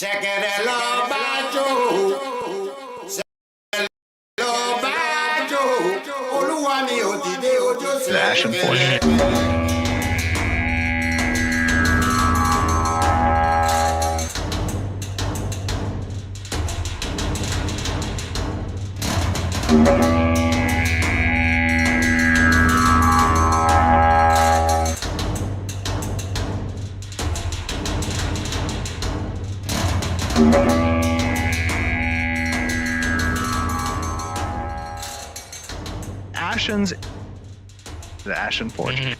Ṣẹ̀kẹ̀rẹ̀ lọ bájò, lọ bájò, olúwa mi ò dìde ojó The Ashen Forge. Ashen's The Ashen Forge.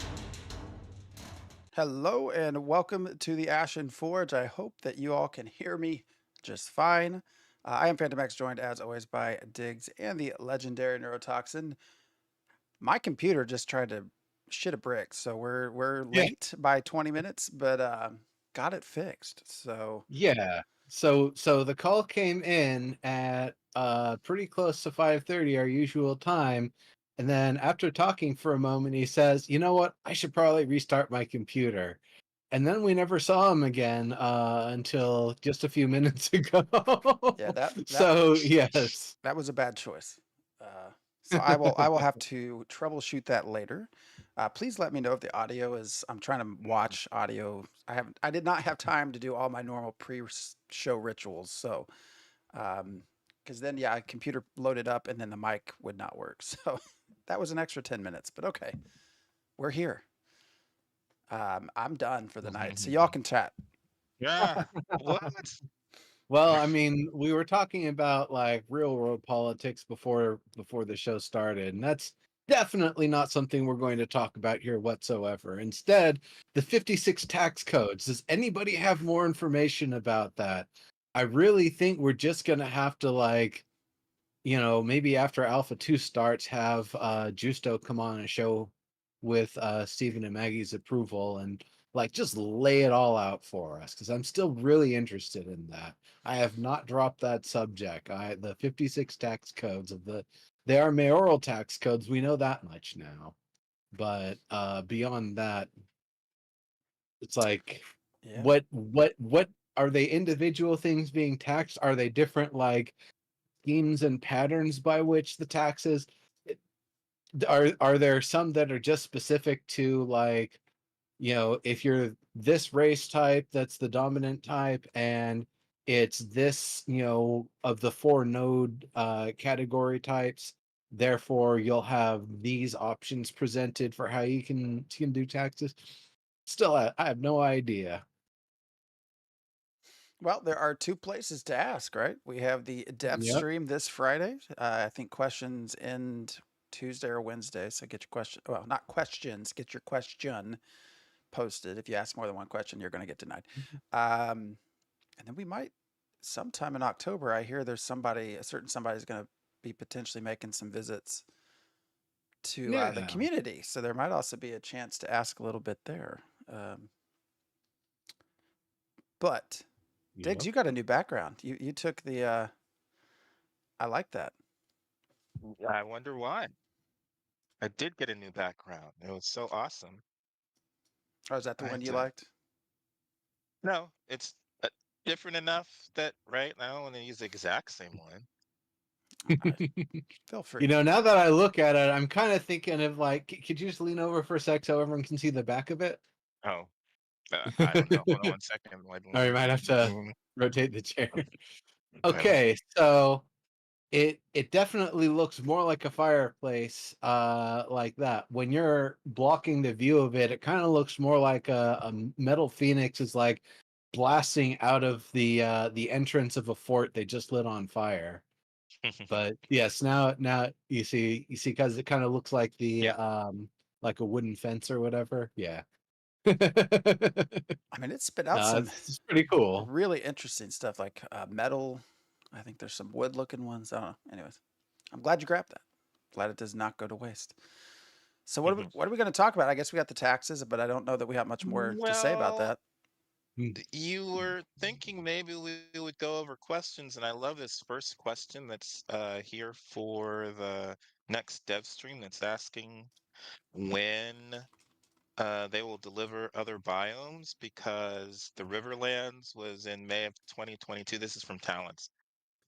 Hello and welcome to the Ashen Forge. I hope that you all can hear me just fine. I am Phantom X, joined as always by Diggs and the legendary Neurotoxin. My computer just tried to shit a brick, so we're late by 20 minutes, but got it fixed. So Yeah. So the call came in at pretty close to 5:30, our usual time. And then after talking for a moment, he says, "You know what? I should probably restart my computer." And then we never saw him again until just a few minutes ago. yeah, So yes. that was a bad choice. So I will have to troubleshoot that later. Please let me know if the audio is. I'm trying to watch audio. I did not have time to do all my normal pre-show rituals. So, because then yeah, computer loaded up and then the mic would not work. So that was an extra 10 minutes. But okay, we're here. I'm done for the night, so y'all can chat. Yeah. What? Well, I mean, we were talking about like real world politics before the show started, and that's definitely not something we're going to talk about here whatsoever. Instead, the 56 tax codes. Does anybody have more information about that? I really think we're just going to have to like, maybe after Alpha 2 starts, have Justo come on a show with Stephen and Maggie's approval and like just lay it all out for us, because I'm still really interested in that. I have not dropped that subject. The 56 tax codes they are mayoral tax codes. We know that much now. But beyond that, it's like Yeah. what are they individual things being taxed? Are they different like schemes and patterns by which the taxes are there some that are just specific to like, if you're this race type, that's the dominant type, and it's this, of the 4 node category types, therefore you'll have these options presented for how you can do taxes. Still, I have no idea. Well, there are two places to ask, right? We have the dev Yep. stream this Friday. I think questions end Tuesday or Wednesday. So get your question, well, not questions, get your question posted. If you ask more than one question, you're going to get denied. And then we might, sometime in October, I hear there's a certain somebody's going to be potentially making some visits to the Yeah. community. So there might also be a chance to ask a little bit there. But Diggs, Yep. you got a new background. You took the. I like that. I wonder why. I did get a new background. It was so awesome. Oh, is that the I one had you to. liked? No, it's different enough that right now I want to use the exact same one. Feel free. Now that I look at it, I'm kind of thinking of like, could you just lean over for a sec so everyone can see the back of it? Oh, I don't know. Hold on 1 second. Or you might have to rotate the chair. Okay. Okay, so it definitely looks more like a fireplace, like that. When you're blocking the view of it, it kind of looks more like a metal phoenix is like blasting out of the entrance of a fort they just lit on fire. But yes, now you see because it kind of looks like like a wooden fence or whatever. Yeah. I mean, it spit out No, some it's pretty cool. really interesting stuff like metal. I think there's some wood looking ones. I don't know. Anyways, I'm glad you grabbed that. Glad it does not go to waste. So what are we going to talk about? I guess we got the taxes, but I don't know that we have much more to say about Well, that. you were thinking maybe we would go over questions, and I love this first question that's here for the next dev stream that's asking when they will deliver other biomes because the Riverlands was in May of 2022. This is from Talents.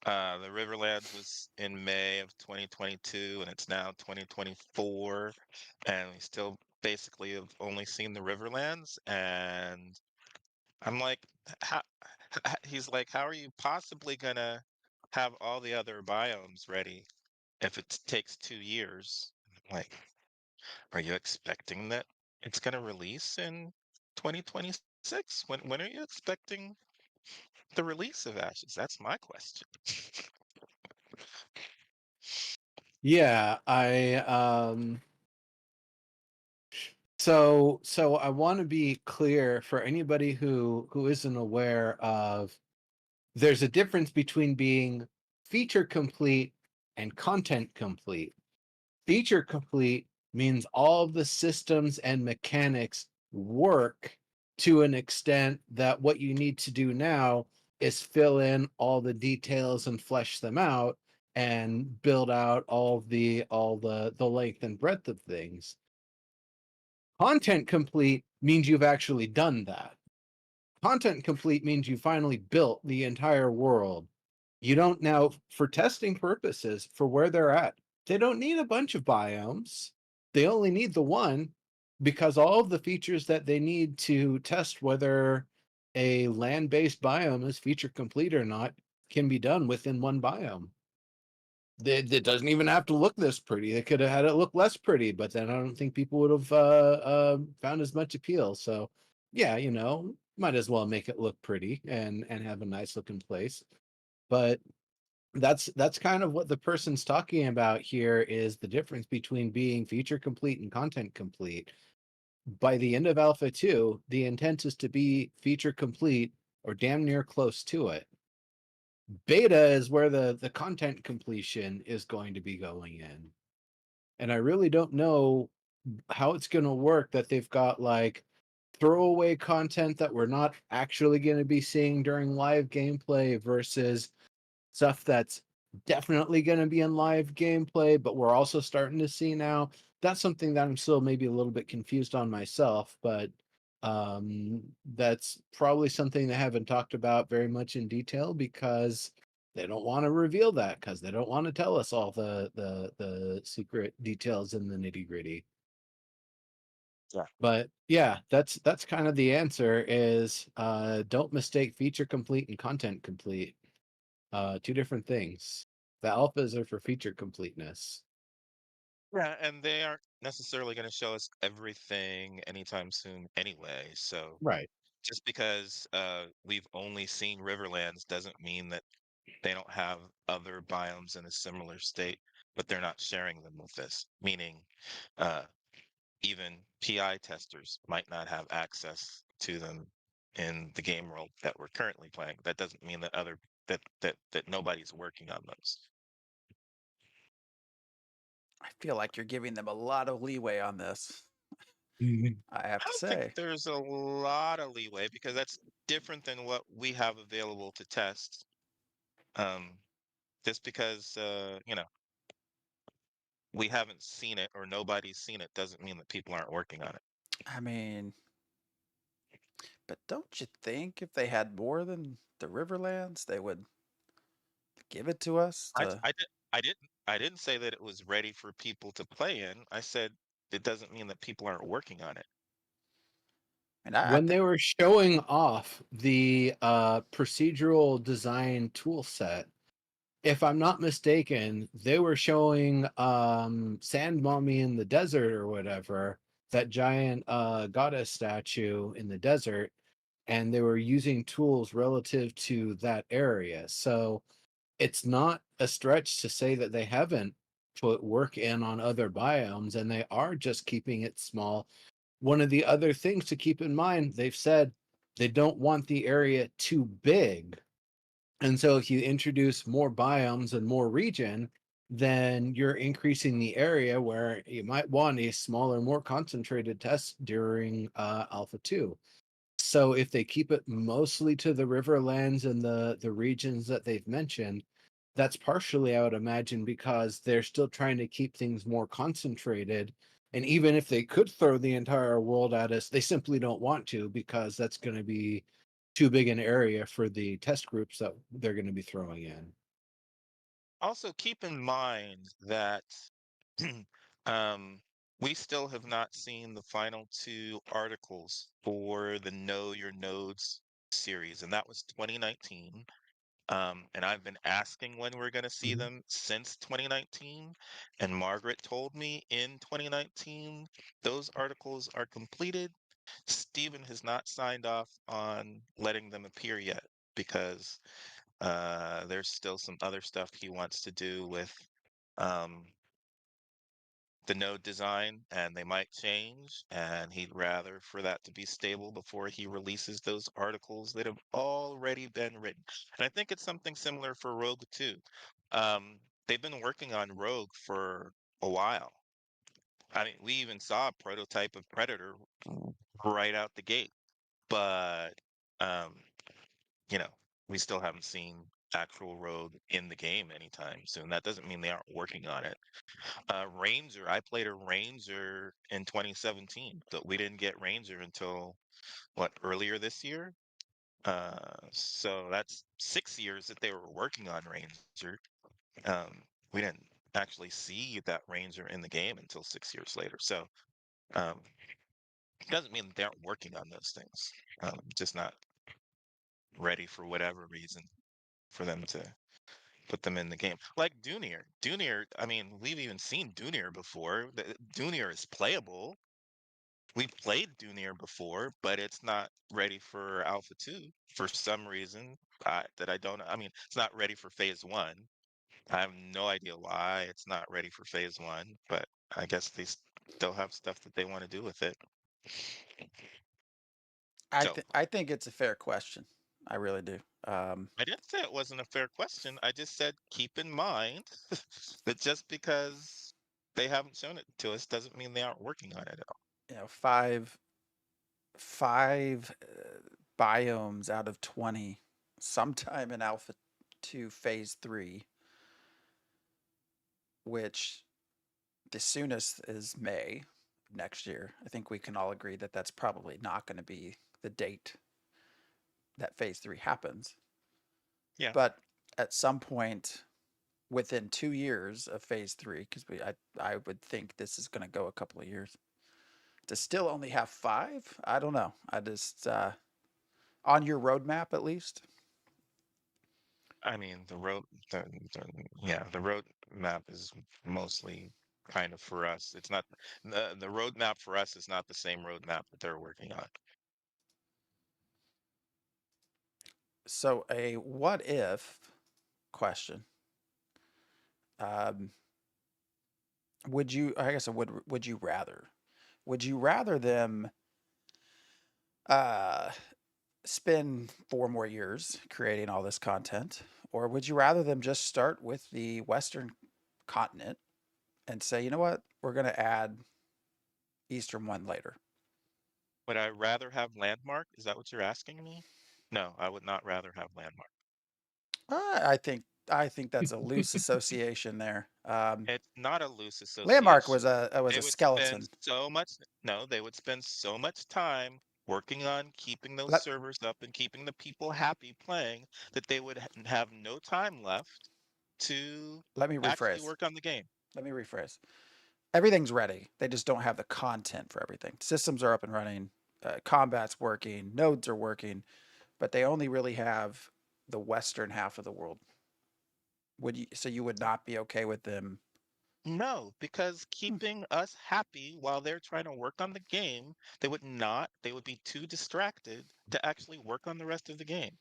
The Riverlands was in May of 2022, and it's now 2024, and we still basically have only seen the Riverlands. And I'm like, how? He's like, how are you possibly gonna have all the other biomes ready if it takes 2 years? Like, are you expecting that it's gonna release in 2026? When are you expecting the release of Ashes? That's my question. Yeah, so I want to be clear for anybody who isn't aware of, there's a difference between being feature complete and content complete. Feature complete means all of the systems and mechanics work to an extent that what you need to do now is fill in all the details and flesh them out and build out all the length and breadth of things. Content complete means you've actually done that. Content complete means you finally built the entire world. You don't now, for testing purposes, for where they're at, they don't need a bunch of biomes. They only need the one, because all of the features that they need to test whether a land-based biome is feature complete or not can be done within one biome. It doesn't even have to look this pretty. They could have had it look less pretty, but then I don't think people would have found as much appeal. So, yeah, might as well make it look pretty and have a nice looking place. But that's kind of what the person's talking about here, is the difference between being feature complete and content complete. By the end of Alpha 2, the intent is to be feature complete or damn near close to it. Beta is where the content completion is going to be going in. And I really don't know how it's going to work, that they've got like throwaway content that we're not actually going to be seeing during live gameplay versus stuff that's definitely going to be in live gameplay, but we're also starting to see now. That's something that I'm still maybe a little bit confused on myself, but that's probably something they haven't talked about very much in detail, because they don't want to reveal that, because they don't want to tell us all the secret details in the nitty gritty. Yeah. But yeah, that's kind of the answer, is don't mistake feature complete and content complete. Two different things. The alphas are for feature completeness. Yeah, and they aren't necessarily going to show us everything anytime soon anyway. So Right. just because we've only seen Riverlands doesn't mean that they don't have other biomes in a similar state, but they're not sharing them with us. Meaning, uh, even PI testers might not have access to them in the game world that we're currently playing. That doesn't mean that that nobody's working on those. I feel like you're giving them a lot of leeway on this. I have I to don't think say. there's a lot of leeway because that's different than what we have available to test. Um, just because we haven't seen it or nobody's seen it doesn't mean that people aren't working on it. I mean, but don't you think if they had more than the Riverlands, they would give it to us I to? I did I didn't say that it was ready for people to play in. I said it doesn't mean that people aren't working on it. And I When think they were showing off the procedural design tool set, if I'm not mistaken, they were showing Sand Mommy in the desert or whatever, that giant goddess statue in the desert, and they were using tools relative to that area. So it's not a stretch to say that they haven't put work in on other biomes, and they are just keeping it small. One of the other things to keep in mind, they've said they don't want the area too big. And so if you introduce more biomes and more region, then you're increasing the area where you might want a smaller, more concentrated test during Alpha 2. So if they keep it mostly to the Riverlands and the regions that they've mentioned, that's partially, I would imagine, because they're still trying to keep things more concentrated And even if they could throw the entire world at us, they simply don't want to, because that's going to be too big an area for the test groups that they're going to be throwing in. Also, keep in mind that um, we still have not seen the final two articles for the Know Your Nodes series, and that was 2019. And I've been asking when we're going to see Mhm. them since 2019. And Margaret told me in 2019 those articles are completed. Stephen has not signed off on letting them appear yet because there's still some other stuff he wants to do with um, the node design, and they might change. And he'd rather for that to be stable before he releases those articles that have already been written. And I think it's something similar for Rogue too. They've been working on Rogue for a while. I mean, we even saw a prototype of Predator right out the gate, but um, you know, we still haven't seen actual Rogue in the game anytime soon. That doesn't mean they aren't working on it. Ranger, I played a Ranger in 2017, but we didn't get Ranger until what, earlier this year? So that's 6 years that they were working on Ranger. We didn't actually see that Ranger in the game until 6 years later. So um, it doesn't mean that they aren't working on those things. Just not ready for whatever reason for them to put them in the game. Like Dunir. Dunir, I mean, we've even seen Dunir before. Dunir is playable. We've played Dunir before, but it's not ready for Alpha 2 for some reason that I don't know. I mean, it's not ready for Phase 1. I have no idea why it's not ready for Phase 1, but I guess they still have stuff that they want to do with it. So I think it's a fair question. I really do. I didn't say it wasn't a fair question. I just said keep in mind that just because they haven't shown it to us doesn't mean they aren't working on it at all. You know, five biomes out of 20 sometime in Alpha 2 Phase 3, which the soonest is May next year. I think we can all agree that that's probably not going to be the date that Phase 3 happens. Yeah. But at some point within 2 years of Phase 3, because I would think this is going to go a couple of years, to still only have five, I don't know. I just on your roadmap at least. I mean, the road map is mostly kind of for us. It's not the roadmap for us is not the same roadmap that they're working on. So a what if question. Um, would you? I guess I would. Would you rather? Would you rather them uh, spend 4 more years creating all this content, or would you rather them just start with the Western continent and say, you know what, we're going to add Eastern one later? Would I rather have Landmark? Is that what you're asking me? No, I would not rather have Landmark. I think that's a loose association there. It's not a loose Landmark association. was They a would spend skeleton. so much, no, they would spend so much time working on keeping those Let servers up and keeping the people happy playing that they would have no time left to let me actually rephrase. work on the game. Let me rephrase. Everything's ready. They just don't have the content for everything. Systems are up and running. Combat's working. Nodes are working, but they only really have the western half of the world. Would you? So you would not be okay with them? No, because Hmm. keeping us happy while they're trying to work on the game, they would be too distracted to actually work on the rest of the game.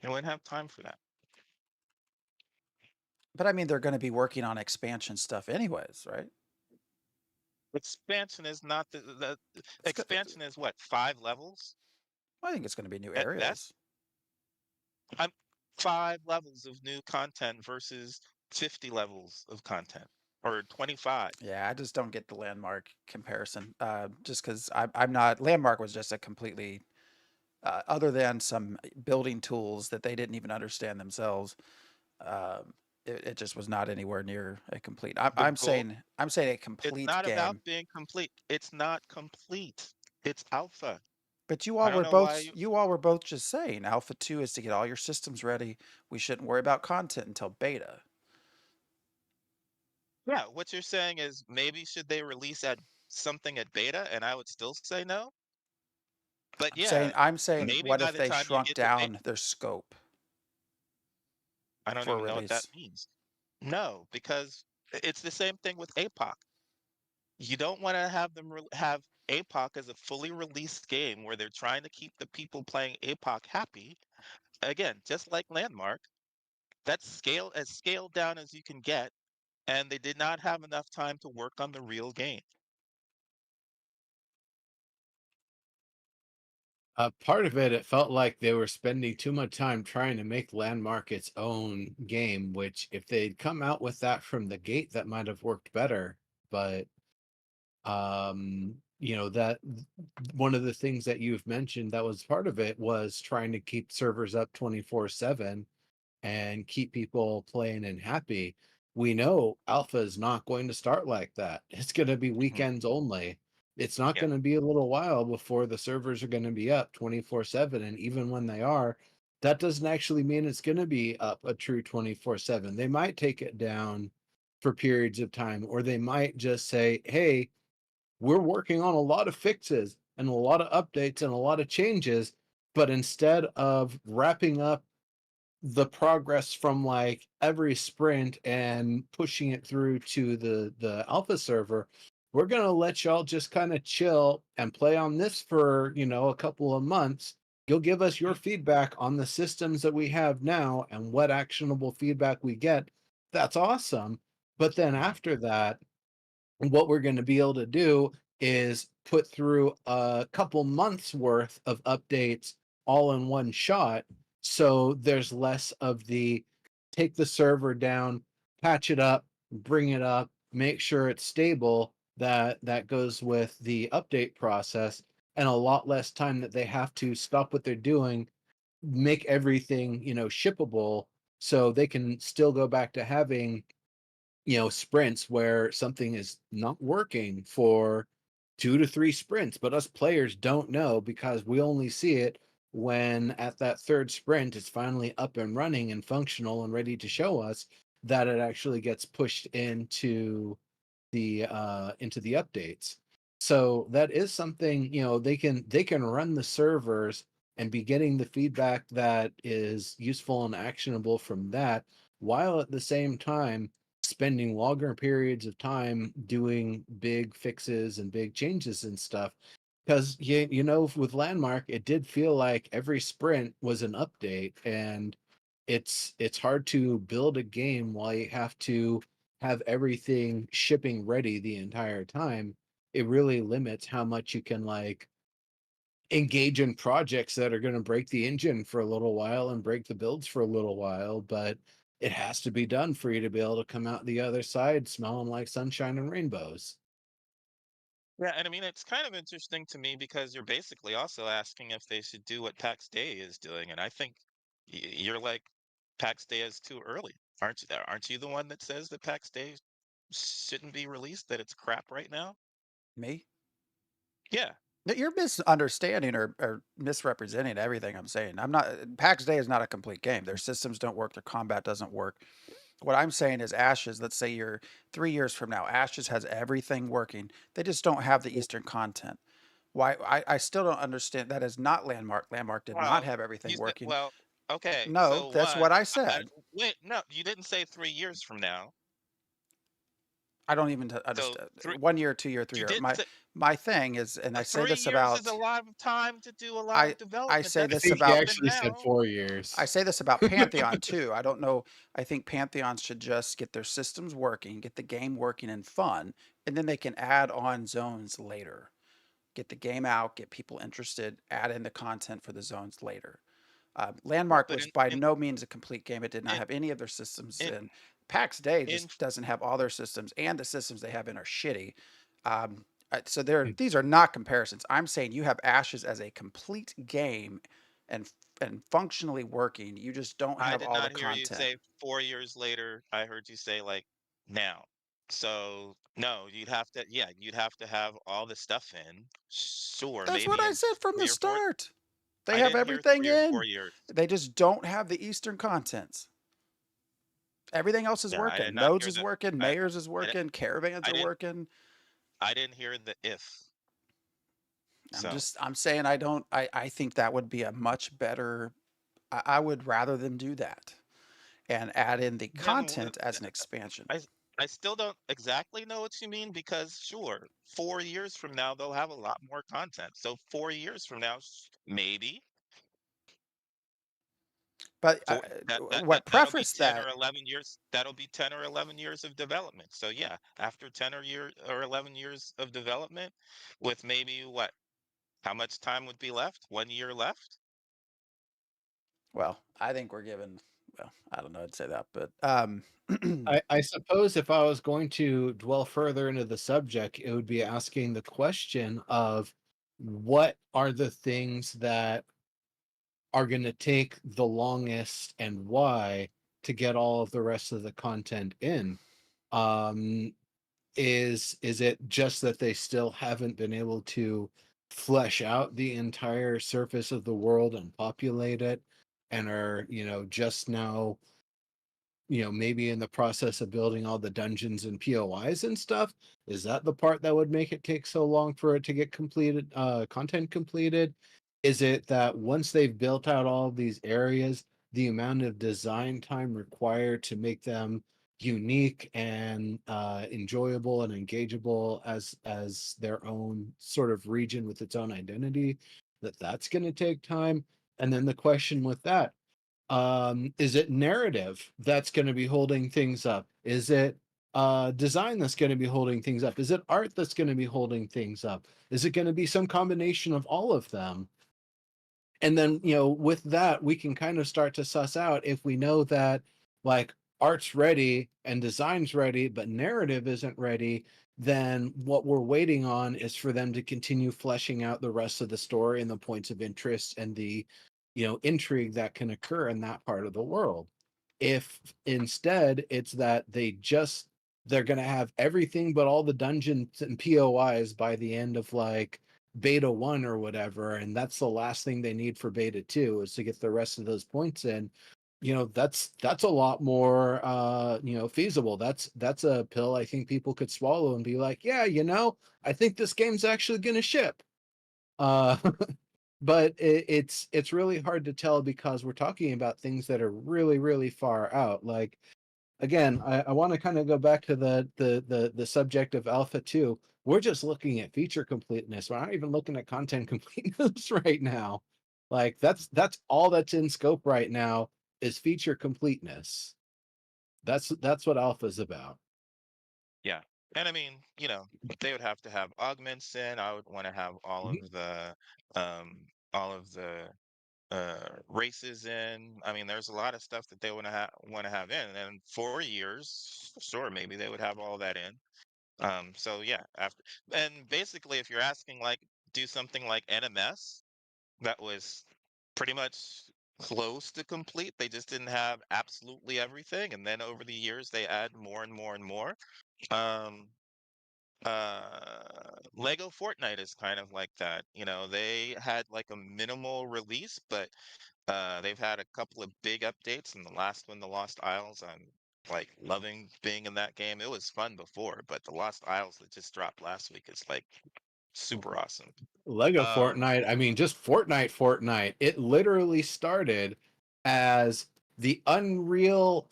They wouldn't have time for that. But I mean, they're going to be working on expansion stuff anyways, right? Expansion is not the It's go- expansion is what, 5 levels? I think it's going to be new At best, areas. I'm 5 levels of new content versus 50 levels of content or 25. Yeah, I just don't get the landmark comparison. Just because I'm not landmark was just a completely other than some building tools that they didn't even understand themselves. it just was not anywhere near a complete. The goal, I'm saying a it's complete not about game. being complete. It's not complete. It's alpha. But I don't know why you, you all were both just saying Alpha 2 is to get all your systems ready. We shouldn't worry about content until beta. yeah, what you're saying is maybe should they release at something at beta, and I would still say no. But yeah, I'm saying maybe what by if the they time you shrunk get to beta, down their scope I don't for even know what that release? means. No, because it's the same thing with APOC. You don't want to have them have APOC as a fully released game where they're trying to keep the people playing APOC happy. Again, just like Landmark, that's scaled down as you can get, and they did not have enough time to work on the real game. Part of it, it felt like they were spending too much time trying to make Landmark its own game, which if they'd come out with that from the gate, that might have worked better. But that one of the things that you've mentioned that was part of it was trying to keep servers up 24/7 and keep people playing and happy. We know alpha is not going to start like that. It's going to be Mhm. weekends only. It's not Yeah. going to be a little while before the servers are going to be up 24/7. And even when they are, that doesn't actually mean it's going to be up a true 24/7. They might take it down for periods of time, or they might just say, hey, we're working on a lot of fixes and a lot of updates and a lot of changes. But instead of wrapping up the progress from like every sprint and pushing it through to the alpha server, we're going to let y'all just kind of chill and play on this for a couple of months. You'll give us your Mhm. feedback on the systems that we have now and what actionable feedback we get. That's awesome. But then Mhm. after that, what we're going to be able to do is put through a couple months worth of updates all in one shot, so there's less of the take the server down, patch it up, bring it up, make sure it's stable, that goes with the update process, and a lot less time that they have to stop what they're doing, make everything shippable, so they can still go back to having sprints where something is not working for 2 to 3 sprints, but us players don't know because we only see it when at that third sprint it's finally up and running and functional and ready to show us that it actually gets pushed into the updates. So that is something, they can run the servers and be getting the feedback that is useful and actionable from that, while at the same time spending longer periods of time doing big fixes and big changes and stuff. Because with Landmark, it did feel like every sprint was an update, and it's hard to build a game while you have to have everything shipping ready the entire time. It really limits how much you can like engage in projects that are going to break the engine for a little while and break the builds for a little while, but it has to be done for you to be able to come out the other side smelling like sunshine and rainbows. Yeah, and I mean it's kind of interesting to me because you're basically also asking if they should do what PAX Day is doing, and I think you're like PAX Day is too early, aren't you? Aren't you the one that says that PAX Day shouldn't be released? That it's crap right now? Me? Yeah. No, you're misunderstanding or misrepresenting everything I'm saying. I'm not. PAX Day is not a complete game. Their systems don't work. Their combat doesn't work. What I'm saying is Ashes. Let's say you're 3 years from now. Ashes has everything working. They just don't have the Eastern content. Why? I still don't understand. That is not Landmark. Landmark did not Well, have everything you said, working. well, okay. No, So that's one, what I I, said. wait, no, you didn't say 3 years from now. I don't even So understand. three, 1 year, 2 year, you 3 year. didn't say My thing is, and I say 3 years is a this. lot of time to do a lot I of I development. say That's I this think he about even actually said now. 4 years. I say this about Pantheon too. I don't know. I think Pantheon should just get their systems working, get the game working and fun, and then they can add on zones later. Get the game out, get people interested, add in the content for the zones later. Yeah, Landmark but was by no means a complete game. It did not in have any of their systems in in. PAX Day in just doesn't have all their systems, and the systems they have in are shitty. Mm. These are not comparisons. I'm saying you have Ashes as a complete game, and and functionally working. You just don't I have did all the not hear you content. say 4 years later. I heard you say like now. So no, you'd have to have all the stuff in. Sure, That's what maybe I in said from the 3 or 4. start. They I have didn't hear everything 3 or 4 years. in. They just don't have the Eastern contents. Everything else is Yeah, I did working. not Nodes hear is the. working. I Mayors is I, di- working. Caravans I are didn't working. I didn't hear the if. So I'm saying I think that would be a much better. I would rather them do that and add in the then content as an expansion. I s- I still don't exactly know what you mean because sure, 4 years from now they'll have a lot more content. So 4 years from now, maybe But for what that'll be preface 10 or 11 years. That'll be 10 or 11 years of development. So yeah, after 10 or 11 years of development, with maybe what? How much time would be left? 1 year left? well, I think we're given. Well, I don't know. I'd say that, but I suppose if I was going to dwell further into the subject, it would be asking the question of what are the things that are going to take the longest and why to get all of the rest of the content in. Um, is it just that they still haven't been able to flesh out the entire surface of the world and populate it, and are just now maybe in the process of building all the dungeons and POIs and stuff? Is that the part that would make it take so long for it to get completed, content completed? Is it that once they've built out all of these areas, the amount of design time required to make them unique and enjoyable and engageable as their own sort of region with its own identity, that's going to take time? And then the question with that, is it narrative that's going to be holding things up? Is it design that's going to be holding things up? Is it art that's going to be holding things up? Is it going to be some combination of all of them? And then with that we can kind of start to suss out if we know that like art's ready and design's ready but narrative isn't ready, then what we're waiting on is for them to continue fleshing out the rest of the story and the points of interest and the intrigue that can occur in that part of the world. If instead it's that they're going to have everything but all the dungeons and POIs by the end of like beta 1 or whatever, and that's the last thing they need for beta 2 is to get the rest of those points in, that's a lot more feasible. That's a pill I think people could swallow and be like, yeah, I think this game's actually going to ship. uh but it's really hard to tell because we're talking about things that are really really far out. Like, again, I want to kind of go back to the subject of Alpha 2. We're just looking at feature completeness. We're not even looking at content completeness right now. Like that's all that's in scope right now is feature completeness. That's what Alpha is about. Yeah. And I mean, they would have to have augments in. I would want to have Mhm. um all of the races in. I mean, there's a lot of stuff that they want to have in. And in 4 years, sure, maybe they would have all that in. So yeah, after and basically if you're asking like do something like NMS that was pretty much close to complete, they just didn't have absolutely everything, and then over the years they add more and more and more. Um, Lego Fortnite is kind of like that. They had like a minimal release, but they've had a couple of big updates, and the last one, The Lost Isles, I'm like loving being in that game. It was fun before, but The Lost Isles that just dropped last week is like super awesome. Lego Um, Fortnite, I mean, just Fortnite. It literally started as the Unreal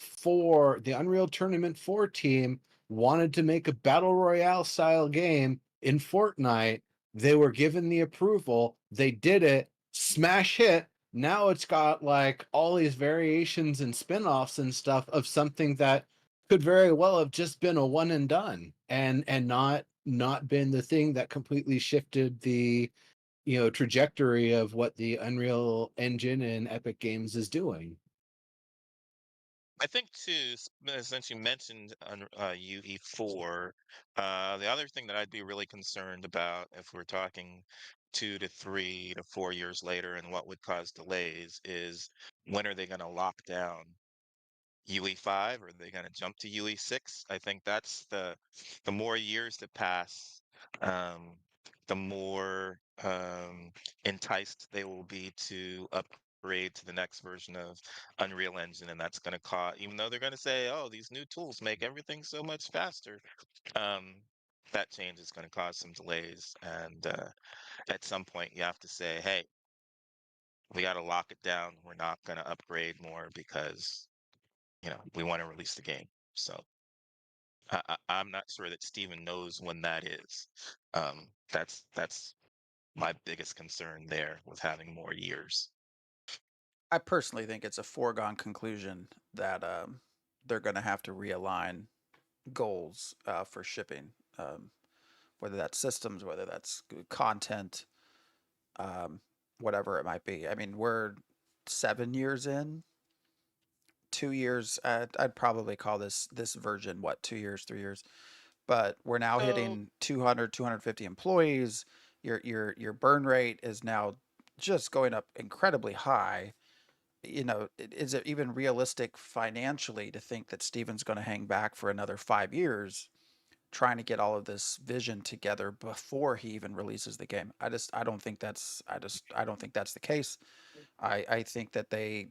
Tournament 4 team wanted to make a battle royale style game in Fortnite. They were given the approval, they did it, smash hit. Now it's got like all these variations and spin-offs and stuff of something that could very well have just been a one and done, and not been the thing that completely shifted the trajectory of what the Unreal Engine and Epic Games is doing. I think too, since you mentioned UE4, the other thing that I'd be really concerned about if we're talking 2 to 3 to 4 years later and what would cause delays is when are they going to lock down UE5? Are they going to jump to UE6? I think that's the more years that pass, um, the more enticed they will be to upgrade to the next version of Unreal Engine, and that's going to cause, even though they're going to say, "Oh, these new tools make everything so much faster," um, that change is going to cause some delays, and at some point you have to say, "Hey, we got to lock it down. We're not going to upgrade more because." We want to release the game. So I'm not sure that Steven knows when that is. That's my biggest concern there with having more years. I personally think it's a foregone conclusion that they're going to have to realign goals for shipping, whether that's systems, whether that's content, um, whatever it might be. I mean, we're 7 years in, 2 years. I'd probably call this version what, 2 years, 3 years. But we're now So hitting 200, 250 employees. Your burn rate is now just going up incredibly high. Is it even realistic financially to think that Steven's going to hang back for another 5 years trying to get all of this vision together before he even releases the game? I don't think I don't think that's the case. I think that they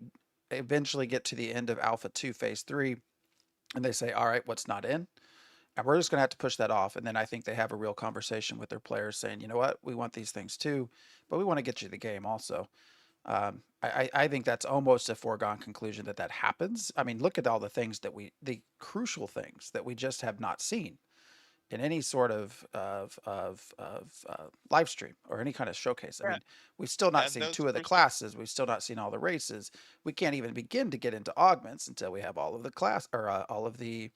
eventually get to the end of Alpha 2 Phase 3 and they say, all right, what's not in? And we're just going to have to push that off. And then I think they have a real conversation with their players saying, you know what, we want these things too, but we want to get you the game also. I think that's almost a foregone conclusion that happens. I mean, look at all the things the crucial things that we just have not seen in any sort of live stream or any kind of showcase. I yeah, mean, we've still not and seen those two of the crucial. classes. We've still not seen all the races. We can't even begin to get into augments until we have all of the class or all of the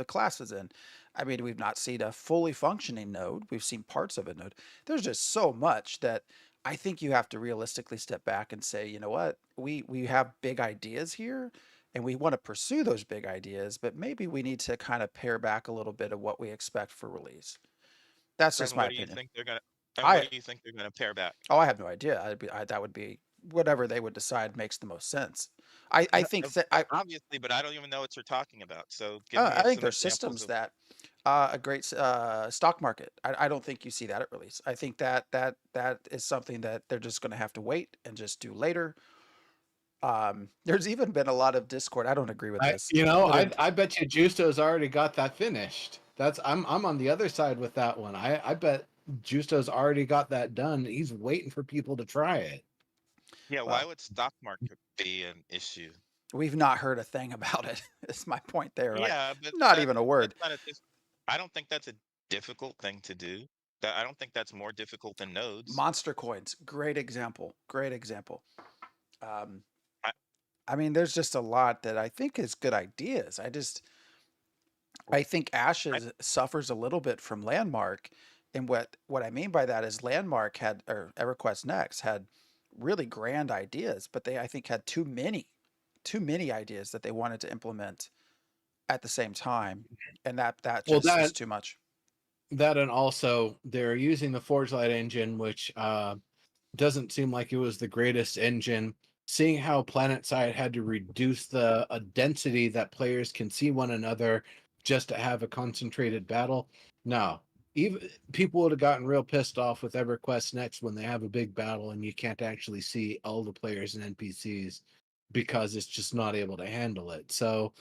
classes in. I mean, we've not seen a fully functioning node. We've seen parts of a node. There's just so much that I think you have to realistically step back and say, you know what, we have big ideas here and we want to pursue those big ideas, but maybe we need to kind of pare back a little bit of what we expect for release. That's just And my what do you opinion. think they're gonna? And what I do you think they're gonna pare back? I have no idea. That would be whatever they would decide makes the most sense. I No, think that obviously, but I don't even know what you're talking about. So give I me think some there's examples systems of. that a great stock market. I don't think you see that at release. I think that is something that they're just going to have to wait and just do later. There's even been a lot of Discord. I don't agree with I this. you know, But I I bet you Justo's already got that finished. I'm on the other side with that one. I bet Justo's already got that done. He's waiting for people to try it. Yeah, why well, would stock market be an issue? we've not heard a thing about it. It's my point there. Like, Yeah, but not that even a word. that's not a. I don't think that's a difficult thing to do. That I don't think that's more difficult than nodes. Monster coins, great example. Great example. Um, I, I mean, there's just a lot that I think is good ideas. I think I Ashes suffers a little bit from Landmark, and what I mean by that is Landmark had or EverQuest Next had really grand ideas, but they I think had too many ideas that they wanted to implement at the same time, and that Well, just is too much. that and also they're using the Forge Light engine, which doesn't seem like it was the greatest engine. Seeing how PlanetSide had to reduce the density that players can see one another just to have a concentrated battle. No, even people would have gotten real pissed off with EverQuest Next when they have a big battle and you can't actually see all the players and NPCs because it's just not able to handle it. So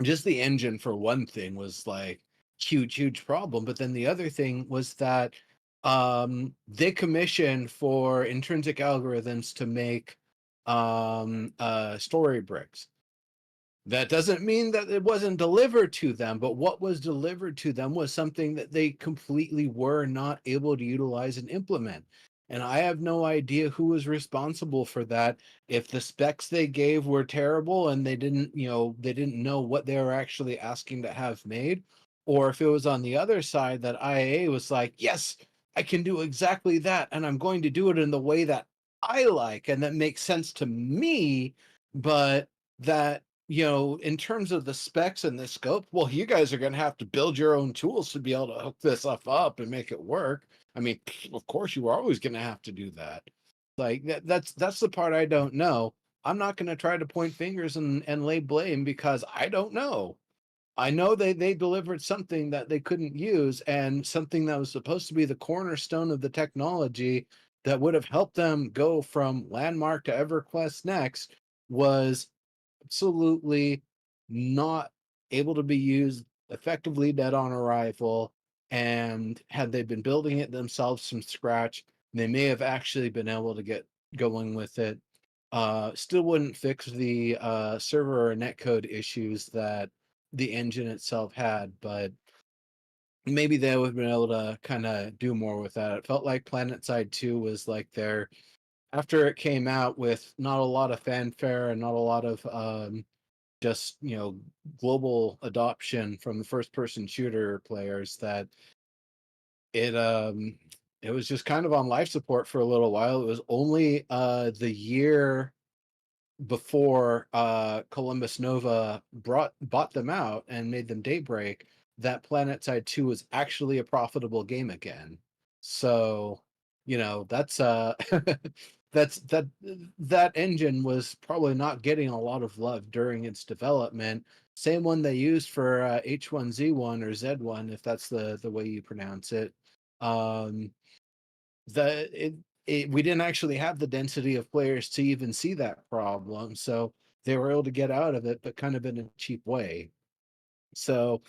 just the engine for one thing was like huge problem, but then the other thing was that they commissioned for intrinsic algorithms to make story bricks. That doesn't mean that it wasn't delivered to them, but what was delivered to them was something that they completely were not able to utilize and implement. And I have no idea who was responsible for that. If the specs they gave were terrible and they didn't know what they were actually asking to have made, or if it was on the other side that IA was like, yes, I can do exactly that, and I'm going to do it in the way that I like and that makes sense to me, but that in terms of the specs and the scope, well, you guys are going to have to build your own tools to be able to hook this stuff up and make it work. I mean, of course you were always going to have to do that. Like that's the part I don't know. I'm not going to try to point fingers and lay blame because I don't know. I know they delivered something that they couldn't use, and something that was supposed to be the cornerstone of the technology that would have helped them go from Landmark to EverQuest Next was absolutely not able to be used effectively, dead on arrival. And had they been building it themselves from scratch, they may have actually been able to get going with it. Still wouldn't fix the server or netcode issues that the engine itself had, but maybe they would have been able to kind of do more with that. It felt like PlanetSide 2 was like their, after it came out with not a lot of fanfare and not a lot of just global adoption from the first person shooter players, that it was just kind of on life support for a little while. It was only the year before Columbus Nova bought them out and made them Daybreak that PlanetSide 2 was actually a profitable game again. So, that's that engine was probably not getting a lot of love during its development. Same one they used for H1Z1 or Z1, if that's the way you pronounce it. Um, we didn't actually have the density of players to even see that problem, so they were able to get out of it, but kind of in a cheap way. So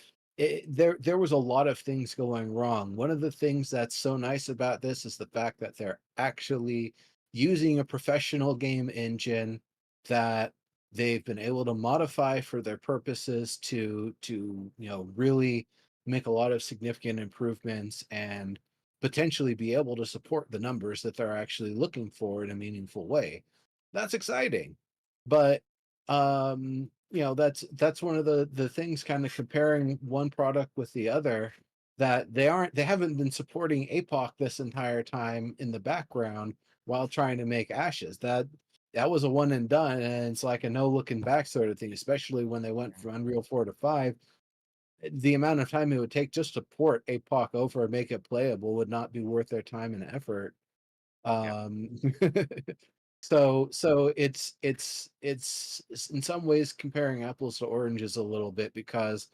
there was a lot of things going wrong. One of the things that's so nice about this is the fact that they're actually using a professional game engine that they've been able to modify for their purposes to really make a lot of significant improvements and potentially be able to support the numbers that they're actually looking for in a meaningful way. That's exciting. But that's one of the things, kind of comparing one product with the other, that they haven't been supporting APOC this entire time in the background while trying to make Ashes. That was a one and done, and it's like a no looking back sort of thing, especially when they went from Unreal 4 to 5. The amount of time it would take just to port APOC over and make it playable would not be worth their time and effort. Yeah. um so it's in some ways comparing apples to oranges a little bit, because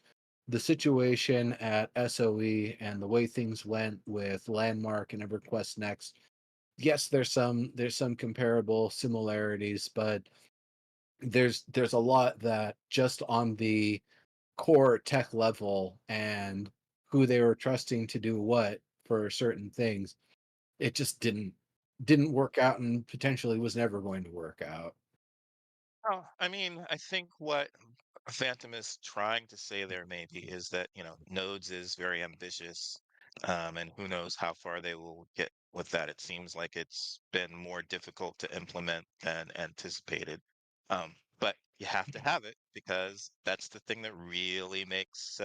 the situation at SOE and the way things went with Landmark and EverQuest Next, yes, there's some comparable similarities, but there's a lot that just on the core tech level and who they were trusting to do what for certain things, it just didn't work out and potentially was never going to work out. Oh, I mean, I think what Phantom is trying to say there maybe is that, Nodes is very ambitious, and who knows how far they will get with that. It seems like it's been more difficult to implement than anticipated. But you have to have it because that's the thing that really makes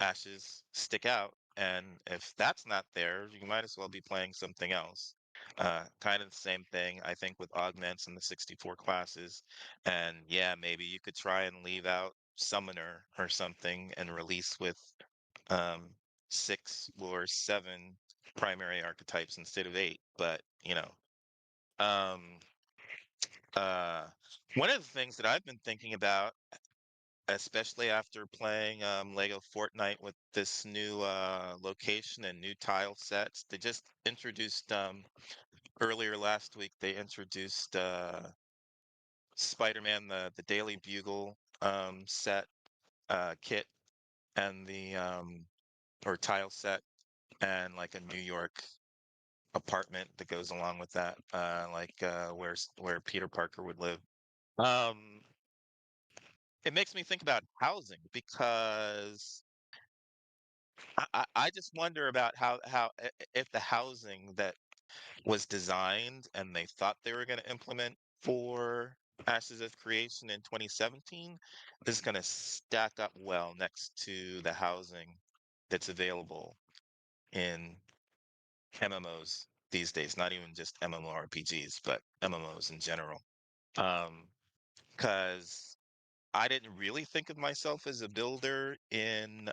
Ashes stick out. And if that's not there, you might as well be playing something else. Kind of the same thing, I think, with augments and the 64 classes. And yeah, maybe you could try and leave out Summoner or something and release with um, 6 or 7 primary archetypes instead of 8. But, um, uh, one of the things that I've been thinking about, especially after playing Lego Fortnite with this new location and new tile sets. They just introduced earlier last week. They introduced Spider-Man, the Daily Bugle set kit, and the or tile set, and like a New York apartment that goes along with that, like where Peter Parker would live. Um, it makes me think about housing because I just wonder about if the housing that was designed and they thought they were going to implement for Ashes of Creation in 2017 is going to stack up well next to the housing that's available in MMOs these days. Not even just MMORPGs, but MMOs in general. Because I didn't really think of myself as a builder in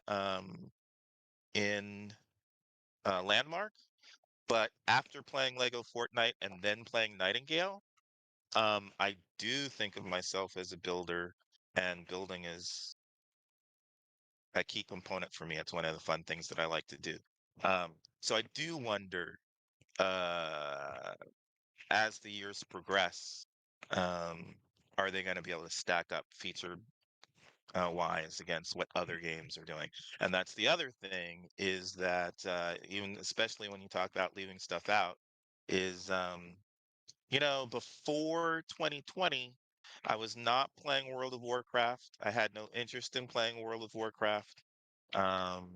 landmark. But after playing Lego Fortnite and then playing Nightingale, I do think of myself as a builder, and building is a key component for me. It's one of the fun things that I like to do. So I do wonder, uh, as the years progress, um, are they going to be able to stack up feature wise against what other games are doing? And that's the other thing, is that even especially when you talk about leaving stuff out, is before 2020, I was not playing World of Warcraft. I had no interest in playing World of Warcraft. Um,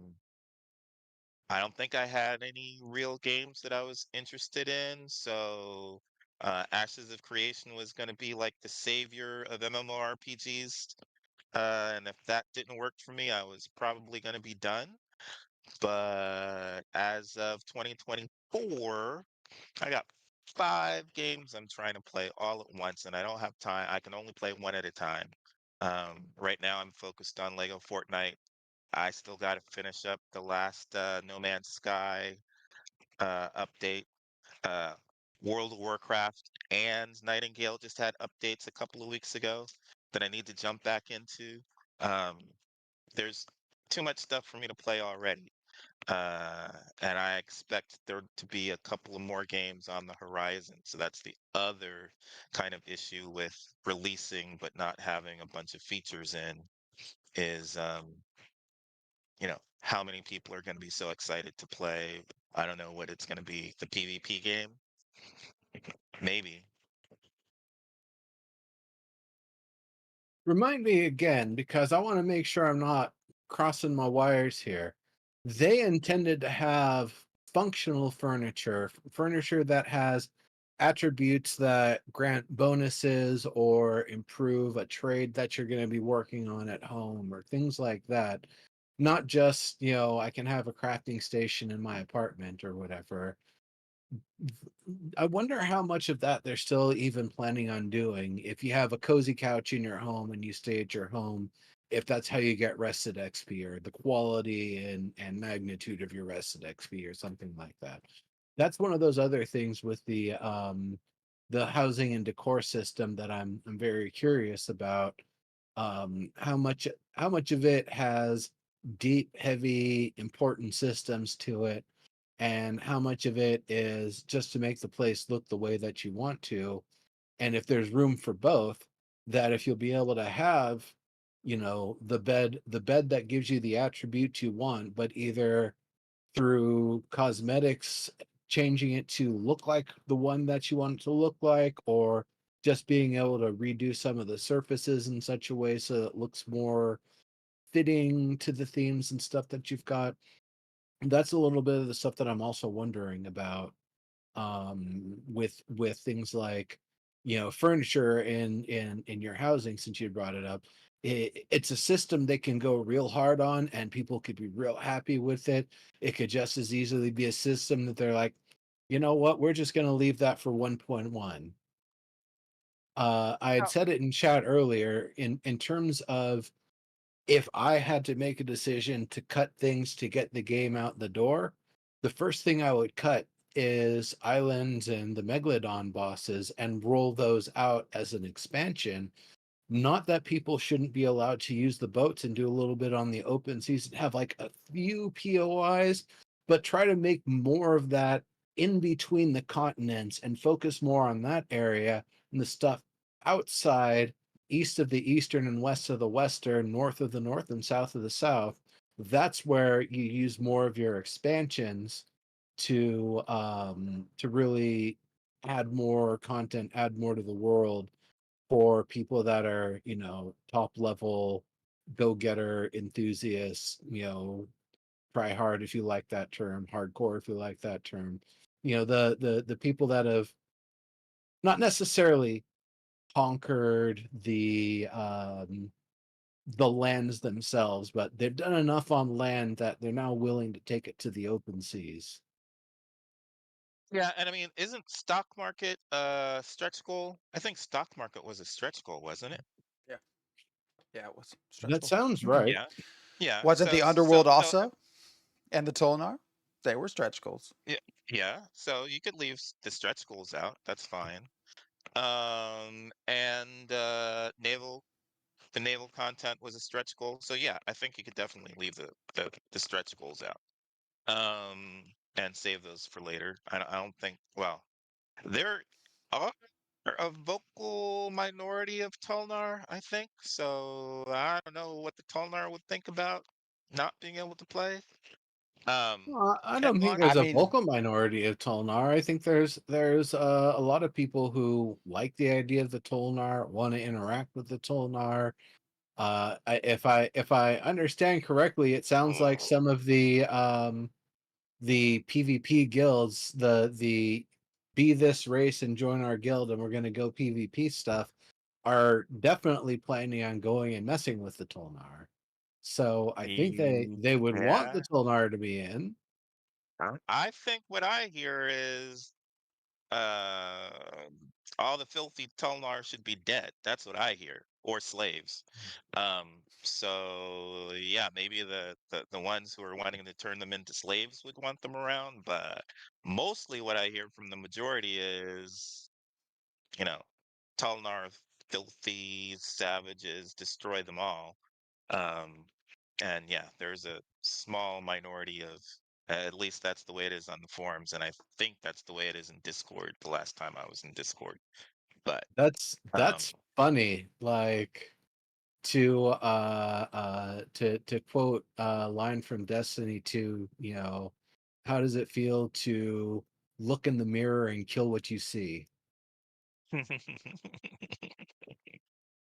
I don't think I had any real games that I was interested in. So, Ashes of Creation was going to be like the savior of MMORPGs. And if that didn't work for me, I was probably going to be done. But as of 2024, I got 5 games I'm trying to play all at once, and I don't have time. I can only play one at a time. Right now, I'm focused on Lego Fortnite. I still got to finish up the last No Man's Sky update. Uh, World of Warcraft and Nightingale just had updates a couple of weeks ago that I need to jump back into. Um, there's too much stuff for me to play already. Uh, and I expect there to be a couple of more games on the horizon. So that's the other kind of issue with releasing but not having a bunch of features in, is how many people are going to be so excited to play. I don't know what it's going to be. The PvP game? Maybe. Remind me again, because I want to make sure I'm not crossing my wires here. They intended to have functional furniture that has attributes that grant bonuses or improve a trade that you're going to be working on at home or things like that. Not just, I can have a crafting station in my apartment or whatever. I wonder how much of that they're still even planning on doing. If you have a cozy couch in your home and you stay at your home, if that's how you get rested XP, or the quality and magnitude of your rested XP or something like that. That's one of those other things with the housing and decor system that I'm very curious about. How much of it has deep, heavy, important systems to it, and how much of it is just to make the place look the way that you want to. And if there's room for both, that if you'll be able to have, the bed that gives you the attribute you want, but either through cosmetics changing it to look like the one that you want it to look like, or just being able to redo some of the surfaces in such a way so it looks more fitting to the themes and stuff that you've got. That's a little bit of the stuff that I'm also wondering about, with things like, furniture in your housing. Since you brought it up, it's a system they can go real hard on and people could be real happy with it. It could just as easily be a system that they're like, you know what, we're just going to leave that for 1.1. I had Oh, said it in chat earlier, in terms of, if I had to make a decision to cut things to get the game out the door, the first thing I would cut is islands and the Megalodon bosses and roll those out as an expansion. Not that people shouldn't be allowed to use the boats and do a little bit on the open seas and have like a few POIs, but try to make more of that in between the continents and focus more on that area, and the stuff outside, east of the eastern and west of the western, north of the north and south of the south. That's where you use more of your expansions to really add more content, add more to the world, for people that are, top level go-getter enthusiasts, try hard if you like that term, hardcore if you like that term. The people that have not necessarily conquered the lands themselves, but they've done enough on land that they're now willing to take it to the open seas. Yeah, and I mean, isn't stock market stretch goal? I think stock market was a stretch goal, wasn't it? yeah, yeah. It was stretch That goal. sounds right. Yeah. Yeah. Wasn't So the so Underworld so also, and the Tolnar? They were stretch goals. Yeah, yeah. So you could leave the stretch goals out. That's fine. And the naval content was a stretch goal. So yeah, I think you could definitely leave the stretch goals out. And save those for later. I don't think. Well, there are a vocal minority of Tolnar, I think. So I don't know what the Tolnar would think about not being able to play. Well, I Ken don't think Block. I there's a mean, vocal minority of Tolnar. I think there's a lot of people who like the idea of the Tolnar, want to interact with the Tolnar. If I understand correctly, it sounds like some of the PvP guilds, the be this race and join our guild and we're going to go PvP stuff, are definitely planning on going and messing with the Tolnar. So I think they would want the Yeah. Tolnar to be in. I think what I hear is uh all the filthy Tolnar should be dead. That's what I hear. Or slaves. So yeah, maybe the ones who are wanting to turn them into slaves would want them around, but mostly what I hear from the majority is, you know, Tolnar filthy savages, destroy them all. Um, and yeah, there's a small minority of, at least that's the way it is on the forums, and I think that's the way it is in Discord the last time I was in Discord. But um, That's funny. Like to quote a line from Destiny 2, how does it feel to look in the mirror and kill what you see?